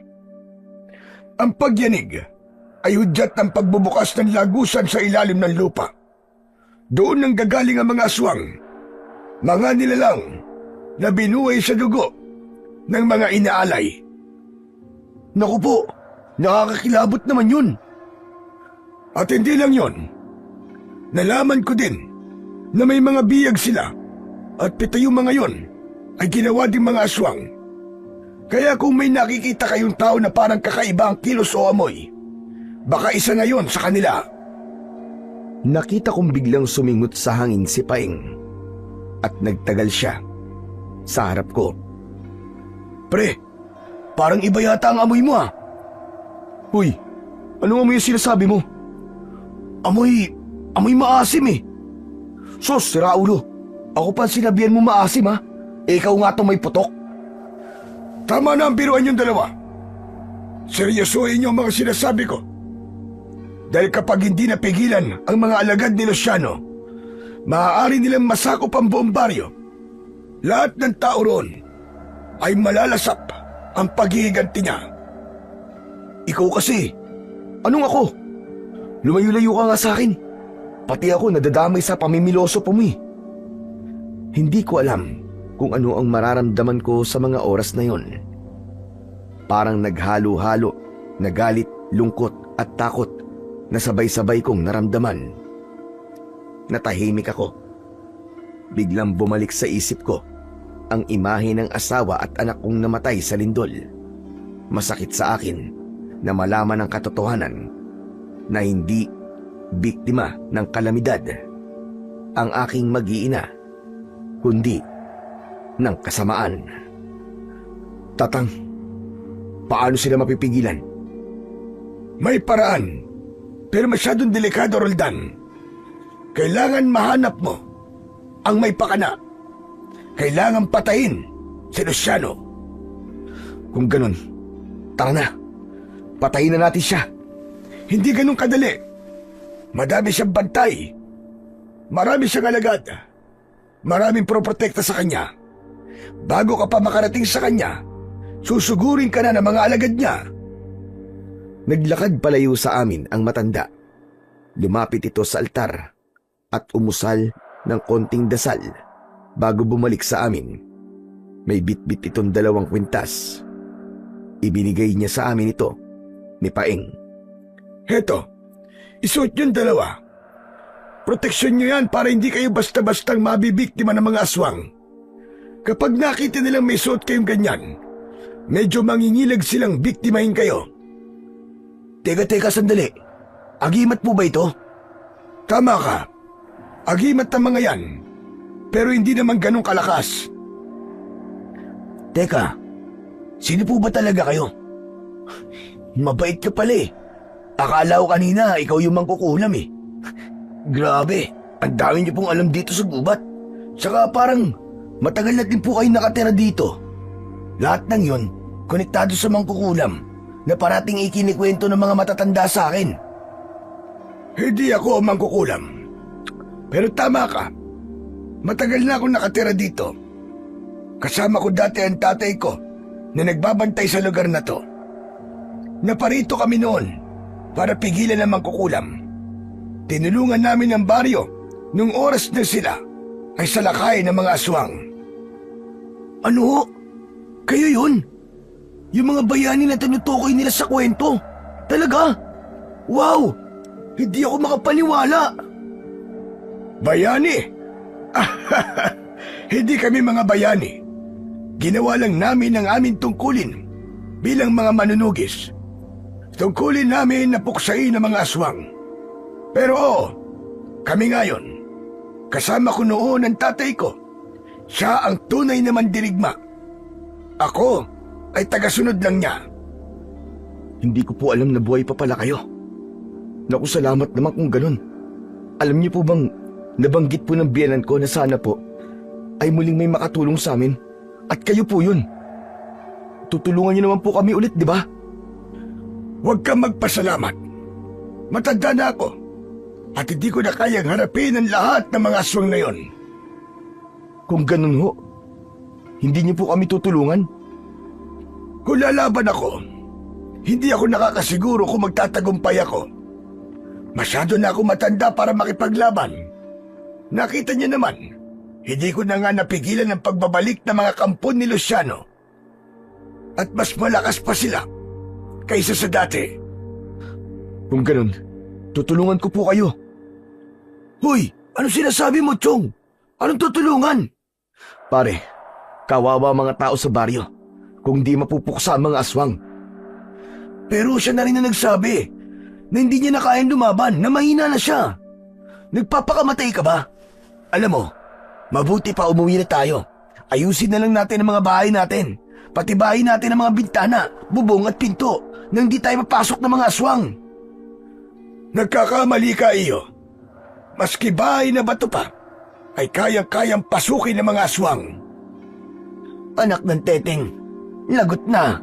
Ang pagyanig ay hudyat ng pagbubukas ng lagusan sa ilalim ng lupa. Doon nang gagaling ang mga aswang, mga nilalang na binuhay sa dugo ng mga inaalay. Naku po, nakakakilabot naman yun. At hindi lang yon. Nalaman ko din na may mga biyag sila at pito yung mga yon ay ginawa ding mga aswang. Kaya kung may nakikita kayong tao na parang kakaiba ang kilos o amoy, baka isa na yon sa kanila. Nakita kong biglang sumingot sa hangin si Paing at nagtagal siya sa harap ko. Pre, parang iba yata ang amoy mo ah. Uy, anong amoy yung sinasabi mo? Amoy maasim eh. Sos, si Raulo, ako pa ang sinabihan mo maasim ha? Ikaw nga itong may putok. Tama na ang biruan yung dalawa. Seryosohin niyo ang mga sinasabi ko. Dahil kapag hindi napigilan ang mga alagad ni Luciano, maaari nilang masakop ang buong baryo. Lahat ng tao roon ay malalasap ang paghihiganti niya. Ikaw kasi, anong ako? Lumayo-layo ka nga sa akin. Pati ako nadadamay sa pamimiloso po mo eh. Hindi ko alam kung ano ang mararamdaman ko sa mga oras na yon. Parang naghalo-halo na galit, lungkot at takot na sabay-sabay kong naramdaman. Natahimik ako. Biglang bumalik sa isip ko ang imahe ng asawa at anak kong namatay sa lindol. Masakit sa akin na malaman ang katotohanan na hindi biktima ng kalamidad ang aking mag-iina, kundi ng kasamaan. Tatang, paano sila mapipigilan? May paraan, pero masyadong delikado, Roldan. Kailangan mahanap mo ang may pakana. Kailangan patayin si Luciano. Kung ganun, tara na. Patayin na natin siya. Hindi ganun kadali. Madami siyang bantay. Marami siyang alagad. Maraming proprotekta sa kanya. Bago ka pa makarating sa kanya, susugurin ka na ng mga alagad niya. Naglakad palayo sa amin ang matanda. Lumapit ito sa altar at umusal ng konting dasal bago bumalik sa amin. May bitbit itong 2 kwintas. Ibinigay niya sa amin ito ni Paeng. Heto, isuot yung 2. Proteksyon nyo yan para hindi kayo basta-bastang mabibiktima ng mga aswang. Kapag nakita nilang may suot kayong ganyan, medyo mangingilag silang biktimahin kayo. Teka, sandali. Agimat po ba ito? Tama ka. Agimat ang mga yan. Pero hindi naman ganun kalakas. Teka, sino po ba talaga kayo? Mabait ka pala eh. Akala ko kanina ikaw yung mangkukulam eh. Grabe, ang dami niyo pong alam dito sa gubat. Saka parang matagal na din po kayo nakatira dito. Lahat ng yon, konektado sa mangkukulam na parating ikinikwento ng mga matatanda sa akin. Hindi ako ang mangkukulam. Pero tama ka. Matagal na akong nakatira dito. Kasama ko dati ang tatay ko na nagbabantay sa lugar na to. Naparito kami noon para pigilan ang mangkukulam. Tinulungan namin ang baryo nung oras na sila ay salakay ng mga aswang. Ano? Kayo yun? Yung mga bayani na tinutukoy nila sa kwento? Talaga? Wow! Hindi ako makapaniwala. Bayani? Hindi kami mga bayani. Ginawa lang namin ang aming tungkulin bilang mga manunugis. Tungkulin namin na puksain ang mga aswang. Pero oo, kami ngayon, kasama ko noon ang tatay ko. Siya ang tunay na mandirigma. Ako, ay tagasunod lang niya. Hindi ko po alam na buhay pa pala kayo. Naku, salamat naman kung ganun. Alam niyo po bang nabanggit po ng biyenan ko na sana po ay muling may makatulong sa amin at kayo po yun. Tutulungan niyo naman po kami ulit, di ba? Huwag kang magpasalamat. Matanda na ako at hindi ko na kayang harapin ang lahat ng mga aswang na yon. Kung ganun ho, hindi niyo po kami tutulungan? Kung lalaban ako, hindi ako nakakasiguro kung magtatagumpay ako. Masyado na ako matanda para makipaglaban. Nakita niyo naman, hindi ko na nga napigilan ang pagbabalik ng mga kampon ni Luciano. At mas malakas pa sila kaysa sa dati. Kung ganun, tutulungan ko po kayo. Hoy, ano sinasabi mo, Chong? Anong tutulungan? Pare, kawawa mga tao sa baryo kung di mapupuksa ang mga aswang. Pero siya na rin na nagsabi na hindi niya na kayang lumaban, na mahina na siya. Nagpapakamatay ka ba? Alam mo, mabuti pa umuwi na tayo. Ayusin na lang natin ang mga bahay natin. Patibayin natin ang mga bintana, bubong at pinto nang di tayo mapasok ng mga aswang. Nagkakamali ka, iyo. Maski bahay na bato pa, ay kayang-kayang pasukin ng mga aswang. Anak ng teteng, lagot na.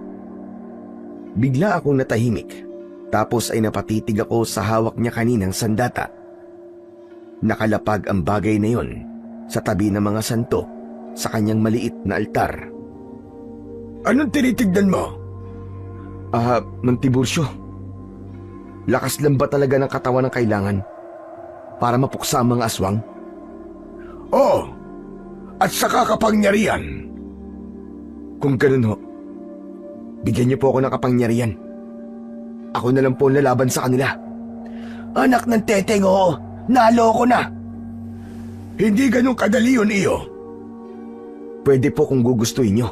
Bigla akong natahimik, tapos ay napatitig ako sa hawak niya kaninang sandata. Nakalapag ang bagay na yon sa tabi ng mga santo sa kanyang maliit na altar. Anong tinitignan mo? Mang Tiburcio, lakas lang ba talaga ng katawan ng kailangan para mapuksa ang mga aswang? Oo, at saka kapangyarihan. Kung ganun ho, bigyan niyo po ako ng kapangyarihan. Ako na lang po ang lalaban sa kanila. Anak ng teteng, oo, nalo ko na. Hindi ganun kadali yun, iyo. Pwede po kung gugustuhin niyo.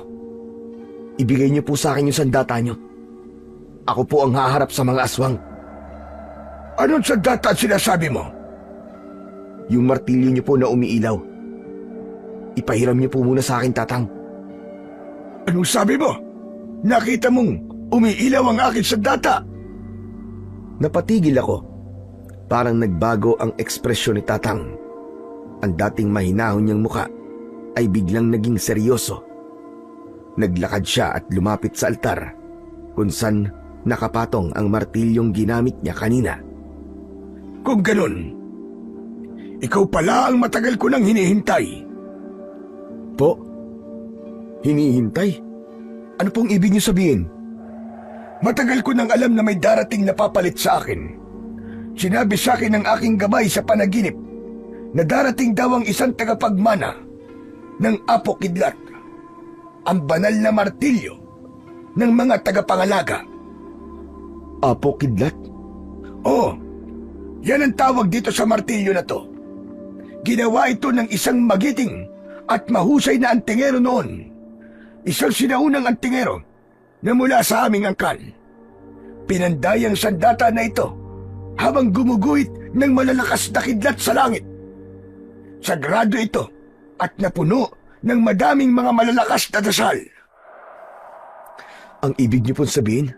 Ibigay niyo po sa akin yung sandata niyo. Ako po ang haharap sa mga aswang. Anong sandata sinasabi mo? Yung martilyo niyo po na umiilaw. Ipahiram niyo po muna sa akin, Tatang. Anong sabi mo? Nakita mong umiilaw ang aking sandata. Napatigil ako. Parang nagbago ang ekspresyon ni Tatang. Ang dating mahinahon niyang muka ay biglang naging seryoso. Naglakad siya at lumapit sa altar kung saan nakapatong ang martilyong ginamit niya kanina. Kung ganun, ikaw pala ang matagal ko nang hinihintay. Po? Hinihintay? Ano pong ibig niyo sabihin? Matagal ko nang alam na may darating na papalit sa akin. Sinabi sa akin ng aking gabay sa panaginip na darating daw ang isang tagapagmana ng Apo Kidlat, ang banal na martilyo ng mga tagapangalaga. Apo Kidlat? Oo, yan ang tawag dito sa martilyo na to. Ginawa ito ng isang magiting at mahusay na antingero noon. Isang sinaunang antingero na mula sa aming angkan. Pinanday ang sandata na ito habang gumuguhit ng malalakas na kidlat sa langit. Sagrado ito at napuno ng madaming mga malalakas na dasal. Ang ibig niyo pong sabihin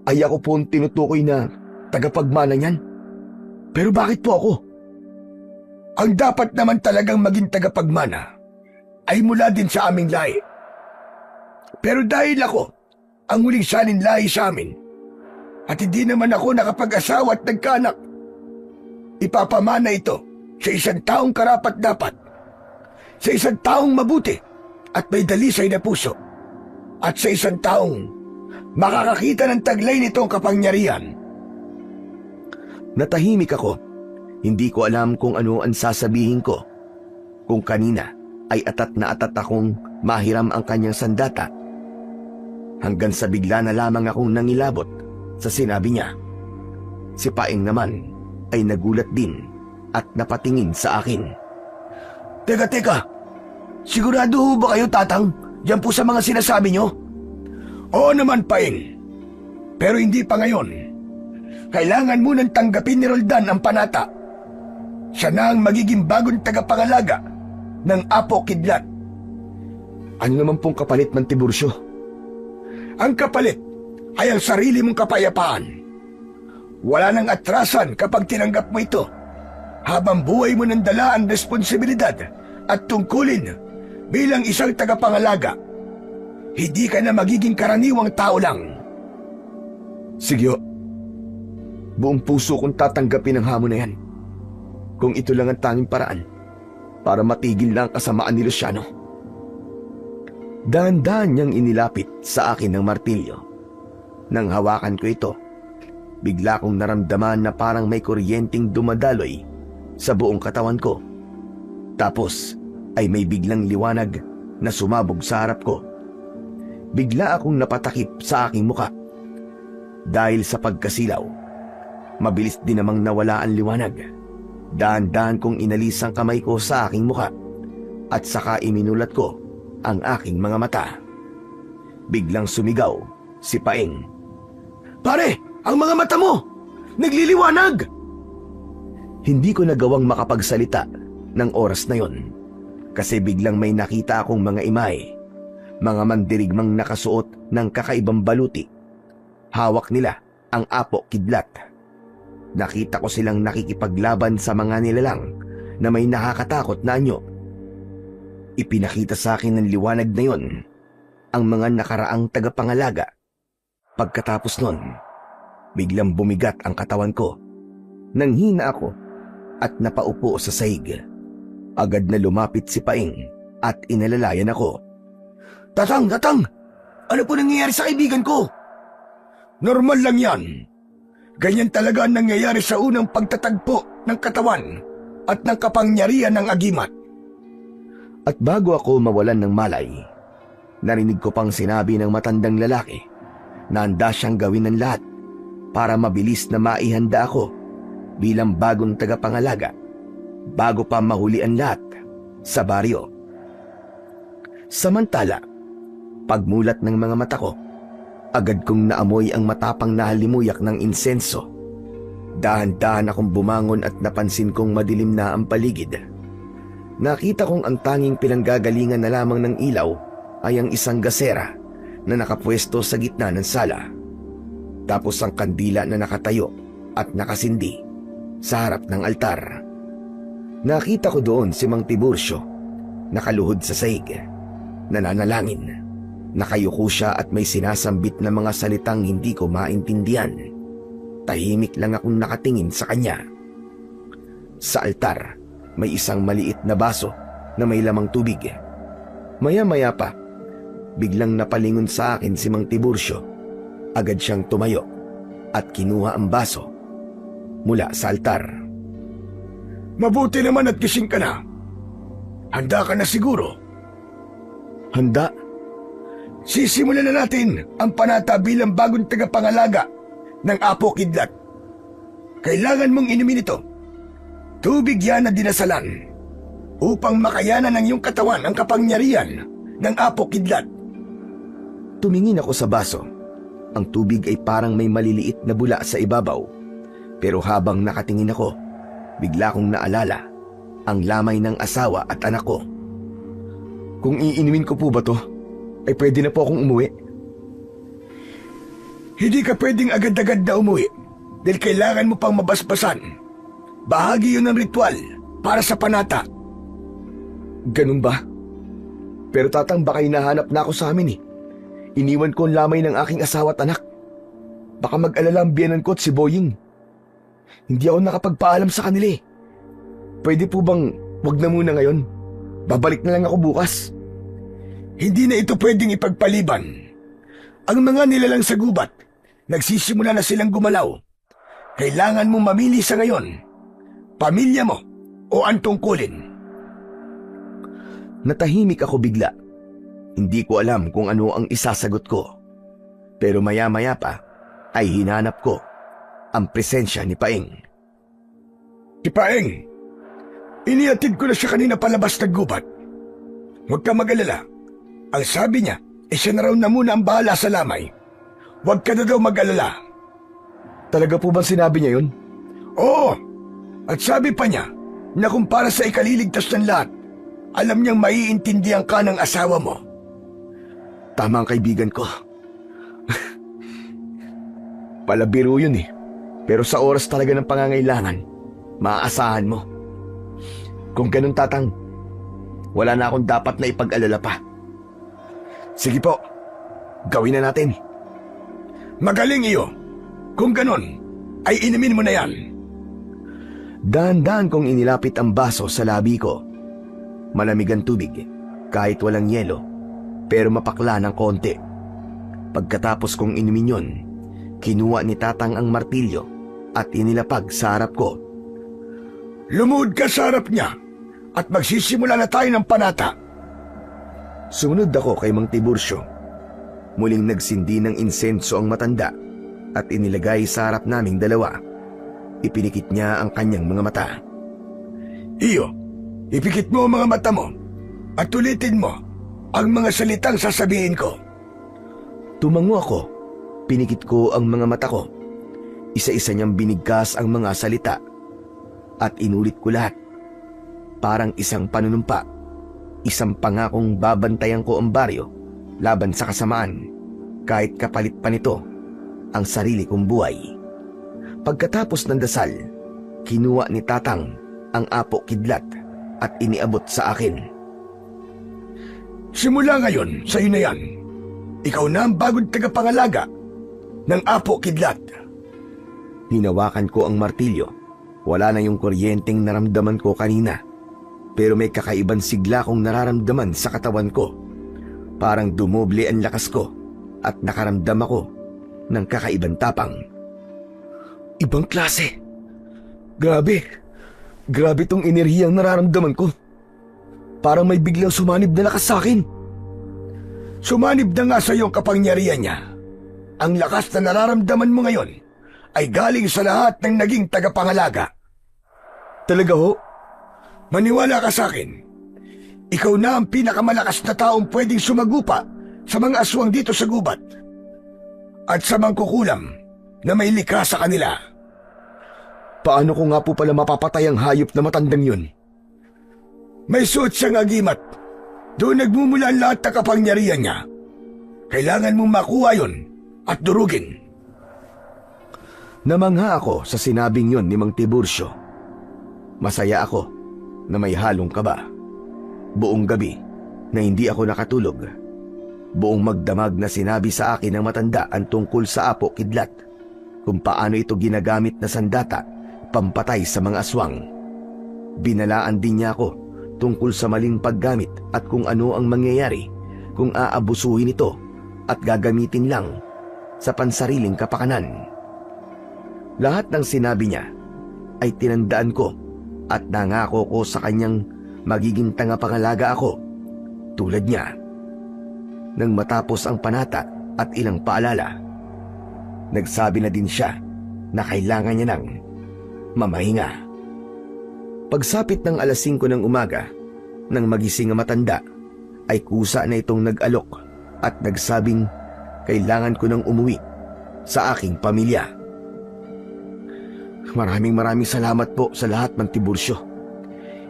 ay ako po ang tinutukoy na tagapagmana niyan? Pero bakit po ako? Ang dapat naman talagang maging tagapagmana ay mula din sa aming lahi. Pero dahil ako ang huling salin lahi sa amin at hindi naman ako nakapag-asawa at nagkaanak, ipapamana ito sa isang taong karapat-dapat, sa isang taong mabuti at may dalisay na puso, at sa isang taong makakakita ng taglay nitong kapangyarihan. Natahimik ako. Hindi ko alam kung ano ang sasabihin ko. Kung kanina ay atat na atat akong mahiram ang kanyang sandata. Hanggang sa bigla na lamang akong nangilabot sa sinabi niya. Si Paeng naman ay nagulat din at napatingin sa akin. Teka, sigurado ho ba kayo, Tatang, diyan po sa mga sinasabi nyo? Oo naman, Paeng. Pero hindi pa ngayon. Kailangan munang tanggapin ni Roldan ang panata. Siya na ang magiging bagong tagapangalaga ng Apo Kidlat. Ano naman pong kapalit, Man Tiburcio? Ang kapalit ay ang sarili mong kapayapaan. Wala nang atrasan kapag tinanggap mo ito. Habang buhay mo nang dala ang responsibilidad at tungkulin bilang isang tagapangalaga, hindi ka na magiging karaniwang tao lang. Sige ho. Buong puso kong tatanggapin ang hamon na yan. Kung ito lang ang tanging paraan para matigil na ang kasamaan ni Luciano. Dahan-dahan niyang inilapit sa akin ng martilyo. Nang hawakan ko ito, bigla kong naramdaman na parang may kuryenteng dumadaloy sa buong katawan ko. Tapos ay may biglang liwanag na sumabog sa harap ko. Bigla akong napatakip sa aking muka. Dahil sa pagkasilaw, mabilis din namang nawala ang liwanag. Dahan-dahan kong inalis ang kamay ko sa aking muka at saka iminulat ko ang aking mga mata. Biglang sumigaw si Paeng. Pare, ang mga mata mo! Nagliliwanag! Hindi ko nagawang makapagsalita ng oras na yon kasi biglang may nakita akong mga imay, mga mandirigmang nakasuot ng kakaibang baluti. Hawak nila ang apo kidlat. Nakita ko silang nakikipaglaban sa mga nilalang na may nakakatakot na anyo. Ipinakita sa akin ng liwanag na yon ang mga nakaraang tagapangalaga. Pagkatapos nun, biglang bumigat ang katawan ko. Nanghina ako at napaupo sa sahig. Agad na lumapit si Paeng at inalalayan ako. Tatang! Ano po nangyayari sa kaibigan ko? Normal lang yan. Ganyan talaga ang nangyayari sa unang pagtatagpo ng katawan at ng kapangyarihan ng agimat. At bago ako mawalan ng malay, narinig ko pang sinabi ng matandang lalaki na handa siyang gawin ng lahat para mabilis na maihanda ako bilang bagong tagapangalaga bago pa mahuli ang lahat sa baryo. Samantala, pagmulat ng mga mata ko, agad kong naamoy ang matapang na halimuyak ng insenso. Dahan-dahan akong bumangon at napansin kong madilim na ang paligid. Nakita kong ang tanging pinanggagalingan na lamang ng ilaw ay ang isang gasera na nakapwesto sa gitna ng sala. Tapos ang kandila na nakatayo at nakasindi sa harap ng altar. Nakita ko doon si Mang Tiburcio, nakaluhod sa sahig, nananalangin. Nakayuko siya at may sinasambit na mga salitang hindi ko maintindihan. Tahimik lang akong nakatingin sa kanya. Sa altar, may isang maliit na baso na may lamang tubig. Maya-maya pa, biglang napalingon sa akin si Mang Tiburcio. Agad siyang tumayo at kinuha ang baso mula sa altar. Mabuti naman at gising ka na. Handa ka na siguro? Handa? Sisimulan na natin ang panata bilang bagong tagapangalaga ng Apo Kidlat. Kailangan mong inumin ito. Tubig yan na dinasalan upang makayanan ng iyong katawan ang kapangyarihan ng Apo Kidlat. Tumingin ako sa baso. Ang tubig ay parang may maliliit na bula sa ibabaw. Pero habang nakatingin ako, bigla kong naalala ang lamay ng asawa at anak ko. Kung iinumin ko po ba to, ay pwede na po akong umuwi. Hindi ka pwedeng agad-agad na umuwi dahil kailangan mo pang mabasbasan. Bahagi yun ng ritual para sa panata. Ganun ba? Pero tatang, baka hinahanap na ako sa amin eh. Iniwan ko ang lamay ng aking asawa at anak. Baka mag-alala ang biyanan ko at si Boying. Hindi ako nakapagpaalam sa kanila eh. Pwede po bang wag na muna ngayon? Babalik na lang ako bukas. Hindi na ito pwedeng ipagpaliban. Ang mga nilalang sa gubat, nagsisimula na silang gumalaw. Kailangan mong mamili sa ngayon. Pamilya mo o ang tungkulin. Natahimik ako bigla. Hindi ko alam kung ano ang isasagot ko. Pero maya-maya pa ay hinanap ko ang presensya ni Paeng. Si Paeng, inihatid ko na siya kanina palabas ng gubat. Huwag ka mag-alala. Ang sabi niya, siya na raw na muna ang bahala sa lamay. Huwag ka na daw mag-alala. Talaga po bang sinabi niya yun? Oo. At sabi pa niya na kung para sa ikaliligtas ng lahat, alam niyang maiintindihan ka ng asawa mo. Tama ang kaibigan ko. Palabiro yun eh. Pero sa oras talaga ng pangangailangan, maaasahan mo. Kung ganun, Tatang, wala na akong dapat na ipag-alala pa. Sige po, gawin na natin. Magaling iyo. Kung ganun, ay inumin mo na yan. Dahan-dahan kong inilapit ang baso sa labi ko. Malamig ang tubig, kahit walang yelo, pero mapakla ng konti. Pagkatapos kong inumin yun, kinuha ni Tatang ang martilyo at inilapag sa harap ko. Lumuhod ka sa harap niya at magsisimula na tayo ng panata. Sumunod ako kay Mang Tiburcio. Muling nagsindi ng insenso ang matanda at inilagay sa harap naming dalawa. Ipinikit niya ang kanyang mga mata. Iyo, ipikit mo ang mga mata mo at ulitin mo ang mga salitang sasabihin ko. Tumango ako. Pinikit ko ang mga mata ko. Isa-isa niyang binigkas ang mga salita at inulit ko lahat. Parang isang panunumpa, isang pangakong babantayan ko ang baryo laban sa kasamaan, kahit kapalit pa nito ang sarili kong buhay. Pagkatapos ng dasal, kinuha ni Tatang ang apo kidlat at iniabot sa akin. Simula ngayon, sa'yo na yan. Ikaw na ang bagong tagapangalaga ng apo kidlat. Hinawakan ko ang martilyo. Wala na yung kuryenteng naramdaman ko kanina, pero may kakaibang sigla kong nararamdaman sa katawan ko. Parang dumoble ang lakas ko at nakaramdam ako ng kakaibang tapang. Ibang klase. Grabe. Grabe tong enerhiyang nararamdaman ko. Parang may biglang sumanib na lakas sa akin. Sumanib na nga sa iyong kapangyarihan niya. Ang lakas na nararamdaman mo ngayon ay galing sa lahat ng naging tagapangalaga. Talaga ho? Maniwala ka sa akin. Ikaw na ang pinakamalakas na taong pwedeng sumagupa sa mga aswang dito sa gubat. At sa mangkukulam na may likha sa kanila. Paano ko nga po pala mapapatay ang hayop na matandang yun? May suot siyang agimat. Doon nagmumula ang lahat ng kapangyarihan niya. Kailangan mong makuha yun at durugin. Namangha ako sa sinabing yun ni Mang Tiburcio. Masaya ako na may halong kaba. Buong gabi na hindi ako nakatulog. Buong magdamag na sinabi sa akin ng matanda ang tungkol sa apo kidlat, kung paano ito ginagamit na sandata pampatay sa mga aswang. Binalaan din niya ako tungkol sa maling paggamit at kung ano ang mangyayari kung aabusuhin ito at gagamitin lang sa pansariling kapakanan. Lahat ng sinabi niya ay tinandaan ko at nangako ko sa kanyang magiging tagapangalaga ako tulad niya. Nang matapos ang panata at ilang paalala, nagsabi na din siya na kailangan niya ng mamahinga. Pagsapit ng alas 5 ng umaga, nang magising ang matanda, ay kusa na itong nag-alok at nagsabing kailangan ko nang umuwi sa aking pamilya. Maraming salamat po sa lahat, Mang Tiburcio.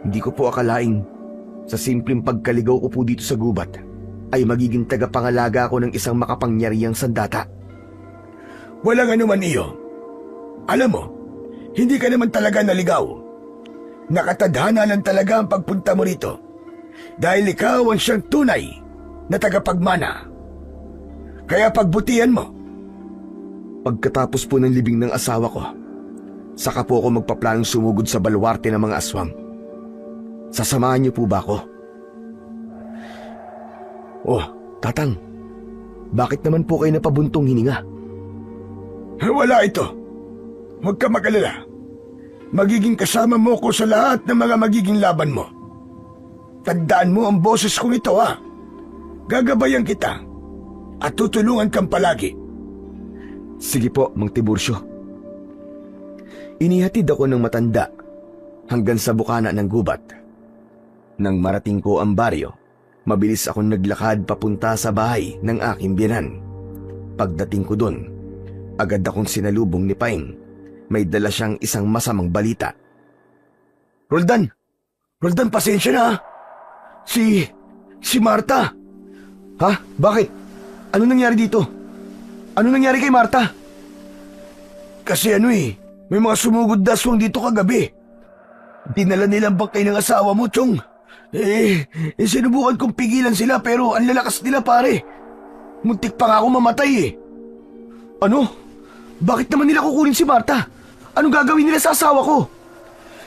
Hindi ko po akalaing sa simpleng pagkaligaw ko po dito sa gubat ay magiging tagapangalaga ako ng isang makapangyarihang sandata. Walang anuman iyo. Alam mo, hindi ka naman talaga naligaw. Nakatadhana lang talaga ang pagpunta mo rito. Dahil ikaw ang siyang tunay na tagapagmana. Kaya pagbutihan mo. Pagkatapos po ng libing ng asawa ko, saka po ako magpaplanong sumugod sa baluarte ng mga aswang. Sasamahan niyo po ba ako? Oh, Tatang, bakit naman po kayo napabuntong hininga? Wala ito. Huwag ka mag-alala. Magiging kasama mo ko sa lahat ng mga magiging laban mo. Tandaan mo ang boses kong ito, ha? Gagabayan kita at tutulungan kang palagi. Sige po, Mang Tiburcio. Inihatid ako ng matanda hanggang sa bukana ng gubat. Nang marating ko ang baryo, mabilis akong naglakad papunta sa bahay ng aking biyenan. Pagdating ko doon, agad akong sinalubong ni Paing. May dala siyang isang masamang balita. Roldan! Roldan, pasensya na, ha? Si Marta. Ha? Bakit? Ano nangyari dito? Ano nangyari kay Marta? Kasi may mga sumugod na aswang dito kagabi. Dinala nilang bangkay ng asawa mo, Chong. Sinubukan kong pigilan sila pero ang lalakas nila, pare. Muntik pa nga ako mamatay eh. Ano? Bakit naman nila kukunin si Marta? Anong gagawin nila sa asawa ko?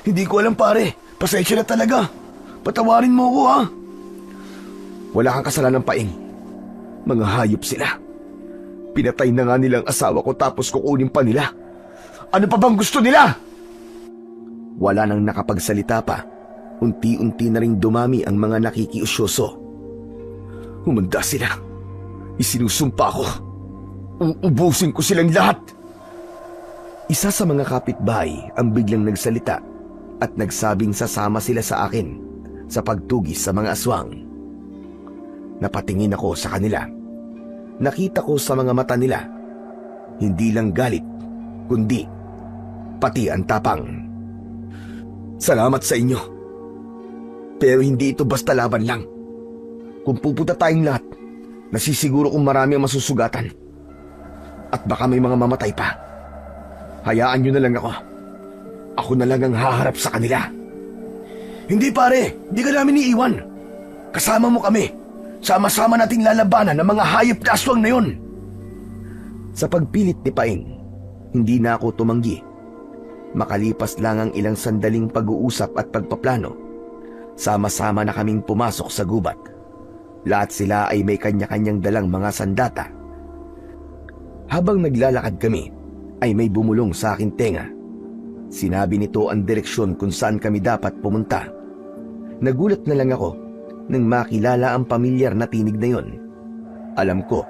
Hindi ko alam, pare. Pasensya na talaga. Patawarin mo ako, ha? Wala kang kasalanan, Paing. Mga hayop sila. Pinatay na nga nilang asawa ko tapos kukunin pa nila. Ano pa bang gusto nila? Wala nang nakapagsalita pa. Unti-unti na ring dumami ang mga nakikiusyoso. Humanda sila. Isinusumpa ko. Uubusin ko silang lahat. Isa sa mga kapitbahay ang biglang nagsalita at nagsabing sasama sila sa akin sa pagtugis sa mga aswang. Napatingin ako sa kanila. Nakita ko sa mga mata nila, hindi lang galit, kundi pati ang tapang. Salamat sa inyo. Pero hindi ito basta laban lang. Kung pupunta tayong lahat, nasisiguro kong marami ang masusugatan. At baka may mga mamatay pa. Hayaan nyo na lang ako. Ako na lang ang haharap sa kanila. Hindi, pare. Hindi ka namin iiwan. Kasama mo kami. Sama-sama nating lalabanan ng mga hayop na aswang na yun. Sa pagpilit ni Paing, hindi na ako tumanggi. Makalipas lang ang ilang sandaling pag-uusap at pagpaplano, sama-sama na kaming pumasok sa gubat. Lahat sila ay may kanya-kanyang dalang mga sandata. Habang naglalakad kami, ay may bumulong sa aking tenga. Sinabi nito ang direksyon kung saan kami dapat pumunta. Nagulat na lang ako nang makilala ang pamilyar na tinig na yon. Alam ko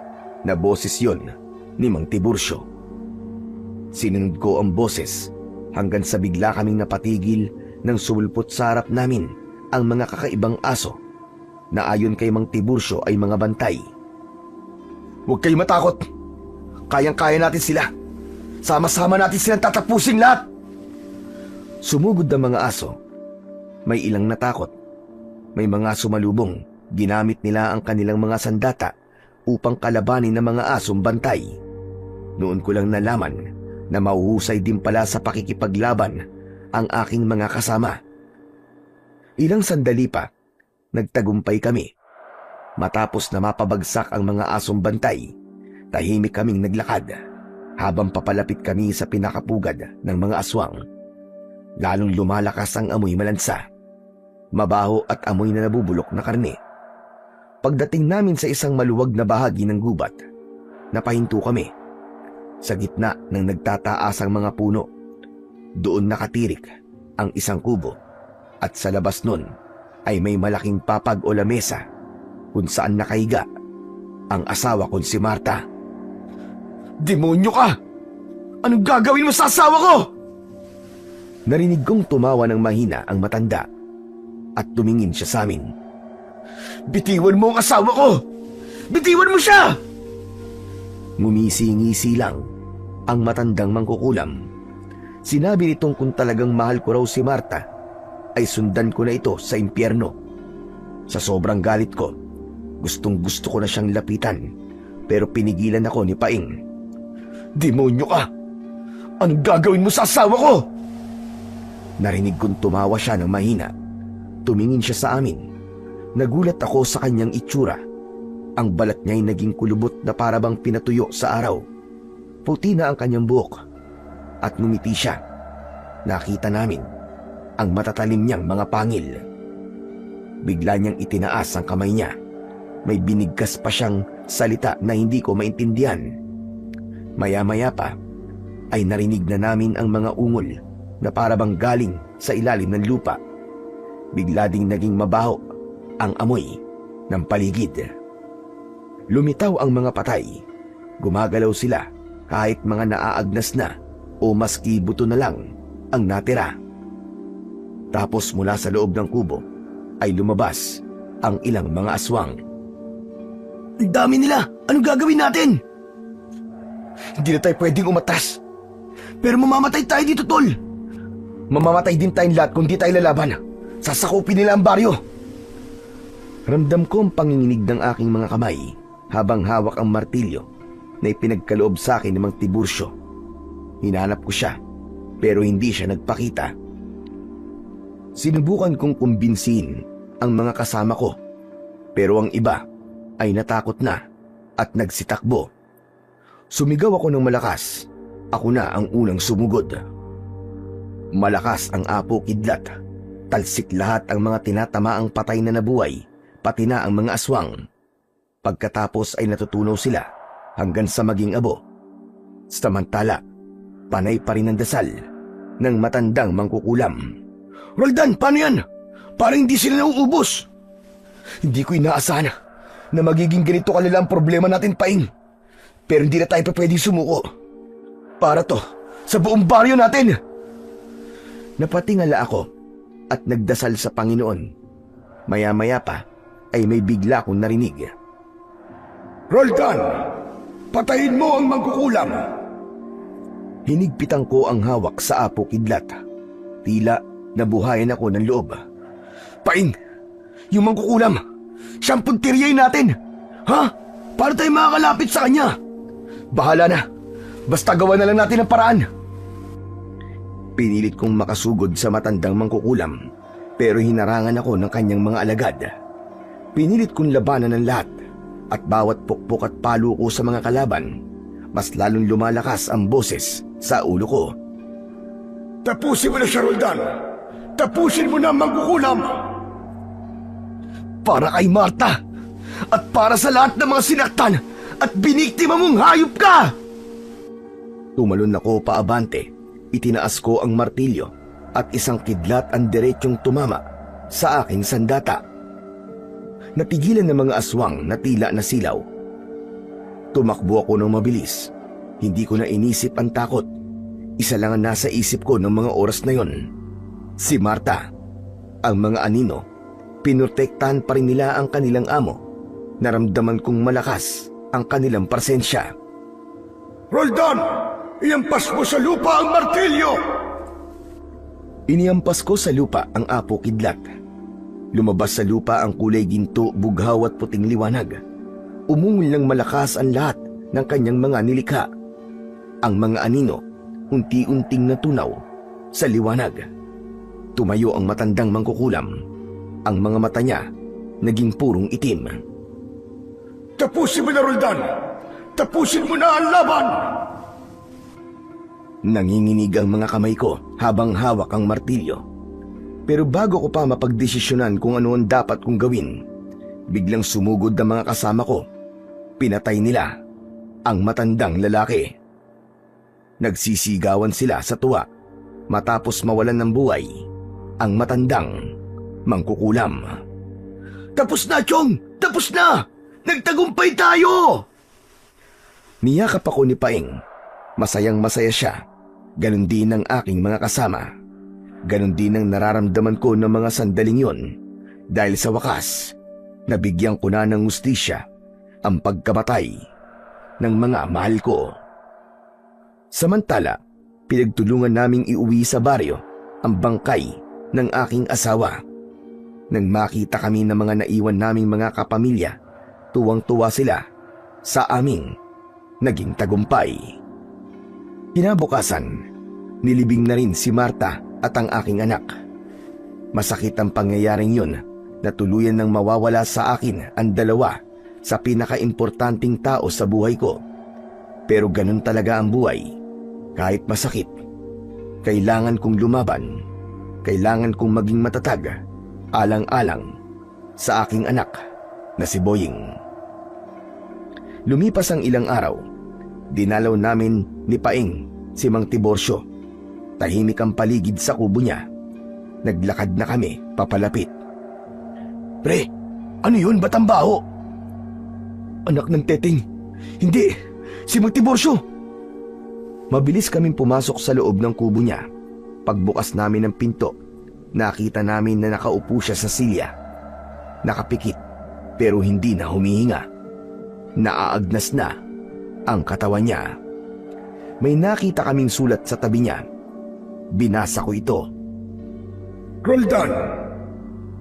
na boses yon ni Mang Tiburcio. Sinunod ko ang boses hanggang sa bigla kaming napatigil nang sumulpot sa harap namin ang mga kakaibang aso na ayon kay Mang Tiburcio ay mga bantay. Huwag kayong matakot. Kayang-kaya natin sila. Sama-sama natin silang tatapusin lahat. Sumugod ang mga aso. May ilang natakot. May mga sumalubong. Ginamit nila ang kanilang mga sandata upang kalabanin ng mga asong bantay. Noon ko lang nalaman na mahuhusay din pala sa pakikipaglaban ang aking mga kasama. Ilang sandali pa, nagtagumpay kami. Matapos na mapabagsak ang mga asong bantay, tahimik kaming naglakad habang papalapit kami sa pinakapugad ng mga aswang. Lalong lumalakas ang amoy malansa, mabaho at amoy na nabubulok na karne. Pagdating namin sa isang maluwag na bahagi ng gubat, napahinto kami. Sa gitna ng nagtataasang mga puno, doon nakatirik ang isang kubo at sa labas nun ay may malaking papag o lamesa kung saan nakahiga ang asawa kong si Marta. Demonyo ka! Anong gagawin mo sa asawa ko? Narinig kong tumawa ng mahina ang matanda at tumingin siya sa amin. Bitiwan mo ang asawa ko! Bitiwan mo siya! Ngumisi-ngisi lang ang matandang mangkukulam. Sinabi nitong kung talagang mahal ko raw si Marta, ay sundan ko na ito sa impyerno. Sa sobrang galit ko, gustong-gusto ko na siyang lapitan, pero pinigilan ako ni Paing. Demonyo ka! Anong gagawin mo sa asawa ko? Narinig kong tumawa siya ng mahina. Tumingin siya sa amin. Nagulat ako sa kanyang itsura. Ang balat niya'y naging kulubot na parabang pinatuyo sa araw. Puti na ang kanyang buhok. At ngumiti siya. Nakita namin ang matatalim niyang mga pangil. Bigla niyang itinaas ang kamay niya. May binigkas pa siyang salita na hindi ko maintindihan. Maya-maya pa ay narinig na namin ang mga ungol na parabang galing sa ilalim ng lupa. Bigla ding naging mabaho ang amoy ng paligid. Lumitaw ang mga patay. Gumagalaw sila kahit mga naaagnas na o maski buto na lang ang natira. Tapos mula sa loob ng kubo ay lumabas ang ilang mga aswang. Ang dami nila! Anong gagawin natin? Hindi na tayo pwedeng umatras. Pero mamamatay tayo dito, tol. Mamamatay din tayong lahat kung di tayo lalaban. Sasakupin nila ang baryo. Ramdam ko ang panginginig ng aking mga kamay habang hawak ang martilyo na ipinagkaloob sa akin ni Mang Tiburcio. Hinanap ko siya, pero hindi siya nagpakita. Sinubukan kong kumbinsihin ang mga kasama ko, pero ang iba ay natakot na at nagsitakbo. Sumigaw ako ng malakas. Ako na ang unang sumugod. Malakas ang apo kidlat. Talsik lahat ang mga tinatamaang patay na nabuhay, pati na ang mga aswang. Pagkatapos ay natutunaw sila hanggang sa maging abo. Samantala, panay pa rin ang dasal ng matandang mangkukulam. Roldan, paano yan? Parang hindi sila nauubos. Hindi ko inaasahan na magiging ganito kalala ang problema natin, Paing. Pero hindi na tayo pa pwedeng sumuko. Para to, sa buong baryo natin. Napatingala ako at nagdasal sa Panginoon. Maya-maya pa ay may bigla kong narinig. Roldan, patayin mo ang mangkukulam. Hinigpitan ko ang hawak sa apo kidlat. Tila nabuhayan ako ng loob. Paing, yung mangkukulam, siyang puntiryain natin. Ha? Paano tayo makakalapit sa kanya? Bahala na. Basta gawa na lang natin ang paraan. Pinilit kong makasugod sa matandang mangkukulam, pero hinarangan ako ng kanyang mga alagad. Pinilit kong labanan ng lahat, at bawat pukpok at palo ko sa mga kalaban, mas lalong lumalakas ang boses sa ulo ko. Tapusin mo na siya, Roldan. Tapusin mo na ang mangkukulam. Para kay Marta, at para sa lahat ng mga sinaktan at biniktima mong hayop ka! Tumalon ako paabante. Itinaas ko ang martilyo at isang kidlat ang diretsyong tumama sa aking sandata. Napigilan ng mga aswang na tila nasilaw. Tumakbo ako ng mabilis. Hindi ko na inisip ang takot. Isa lang ang nasa isip ko ng mga oras na yon. Si Marta. Ang mga anino, pinurtektahan pa rin nila ang kanilang amo. Naramdaman kong malakas ang kanilang presensya. Roldan! Iampas mo sa lupa ang martilyo! Iniampas ko sa lupa ang apo kidlat. Lumabas sa lupa ang kulay ginto, bughaw at puting liwanag. Umungol ng malakas ang lahat ng kanyang mga nilikha. Ang mga anino, unti-unting natunaw sa liwanag. Tumayo ang matandang mangkukulam. Ang mga mata niya naging purong itim. Tapusin mo na, Roldan! Tapusin mo na ang laban! Nanginginig ang mga kamay ko habang hawak ang martilyo. Pero bago ko pa mapagdesisyonan kung ano ang dapat kong gawin, biglang sumugod ang mga kasama ko. Pinatay nila ang matandang lalaki. Nagsisigawan sila sa tuwa matapos mawalan ng buhay ang matandang mangkukulam. Tapos na, Chong! Tapos na! Nagtagumpay tayo! Niyakap ako ni Paing. Masayang masaya siya. Ganon din ang aking mga kasama. Ganon din ang nararamdaman ko ng mga sandaling yon. Dahil sa wakas, nabigyan ko na ng hustisya ang pagkamatay ng mga mahal ko. Samantala, pinagtulungan naming iuwi sa baryo ang bangkay ng aking asawa. Nang makita kami ng mga naiwan naming mga kapamilya, tuwang-tuwa sila sa aming naging tagumpay. Kinabukasan, nilibing na rin si Marta at ang aking anak. Masakit ang pangyayaring yun na tuluyan nang mawawala sa akin ang dalawa sa pinakaimportanting tao sa buhay ko. Pero ganun talaga ang buhay. Kahit masakit, kailangan kong lumaban. Kailangan kong maging matatag, alang-alang sa aking anak na si Boying. Lumipas ang ilang araw. Dinalaw namin ni Paing si Mang Tiborcio. Tahimik ang paligid sa kubo niya. Naglakad na kami papalapit. Pre, ano yun? Ba't ang baho? Anak ng Teting. Hindi, si Mang Tiborcio. Mabilis kaming pumasok sa loob ng kubo niya. Pagbukas namin ng pinto, nakita namin na nakaupo siya sa silya. Nakapikit pero hindi na humihinga. Naaagnas na ang katawan niya. May nakita kaming sulat sa tabi niya. Binasa ko ito. Roldan,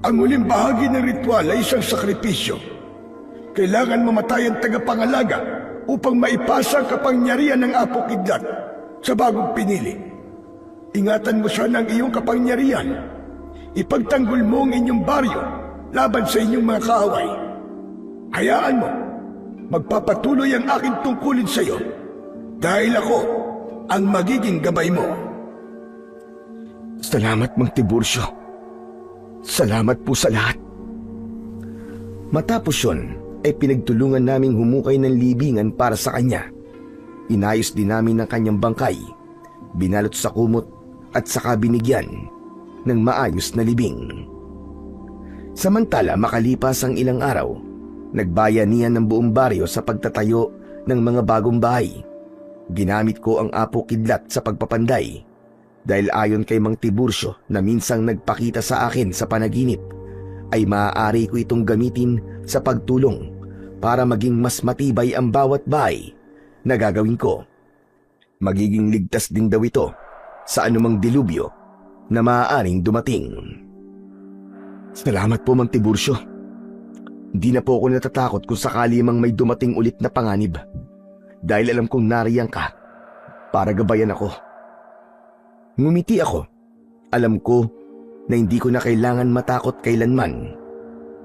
ang huling bahagi ng ritual ay isang sakripisyo. Kailangan mamatay ang tagapangalaga upang maipasa ang kapangyarihan ng Apo Kidlat sa bagong pinili. Ingatan mo siya ng iyong kapangyarihan. Ipagtanggol mo ang inyong baryo laban sa inyong mga kaaway. Hayaan mo, magpapatuloy ang aking tungkulin sa iyo dahil ako ang magiging gabay mo. Salamat, Mang Tiburcio. Salamat po sa lahat. Matapos yun, ay pinagtulungan naming humukay ng libingan para sa kanya. Inayos din namin ang kanyang bangkay, binalot sa kumot at saka binigyan ng maayos na libing. Samantala makalipas ang ilang araw, nagbayanihan ng buong baryo sa pagtatayo ng mga bagong bahay. Ginamit ko ang Apo Kidlat sa pagpapanday dahil ayon kay Mang Tiburcio na minsang nagpakita sa akin sa panaginip, ay maaari ko itong gamitin sa pagtulong para maging mas matibay ang bawat bahay na gagawin ko. Magiging ligtas din daw ito sa anumang dilubyo na maaaring dumating. Salamat po, Mang Tiburcio. Hindi na po ako natatakot kung sakali mang may dumating ulit na panganib dahil alam kong nariyan ka para gabayan ako. Ngumiti ako. Alam ko na hindi ko na kailangan matakot kailanman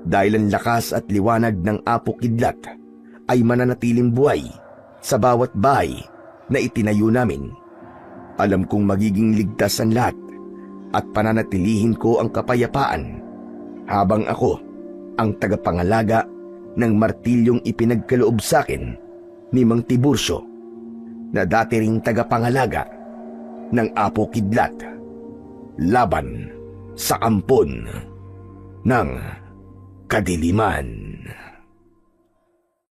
dahil ang lakas at liwanag ng Apo Kidlat ay mananatiling buhay sa bawat bahay na itinayo namin. Alam kong magiging ligtas ang lahat at pananatilihin ko ang kapayapaan habang ako ang tagapangalaga ng martilyong ipinagkaloob sa akin ni Mang Tiburcio na dati ring tagapangalaga ng Apo Kidlat laban sa ampon ng kadiliman.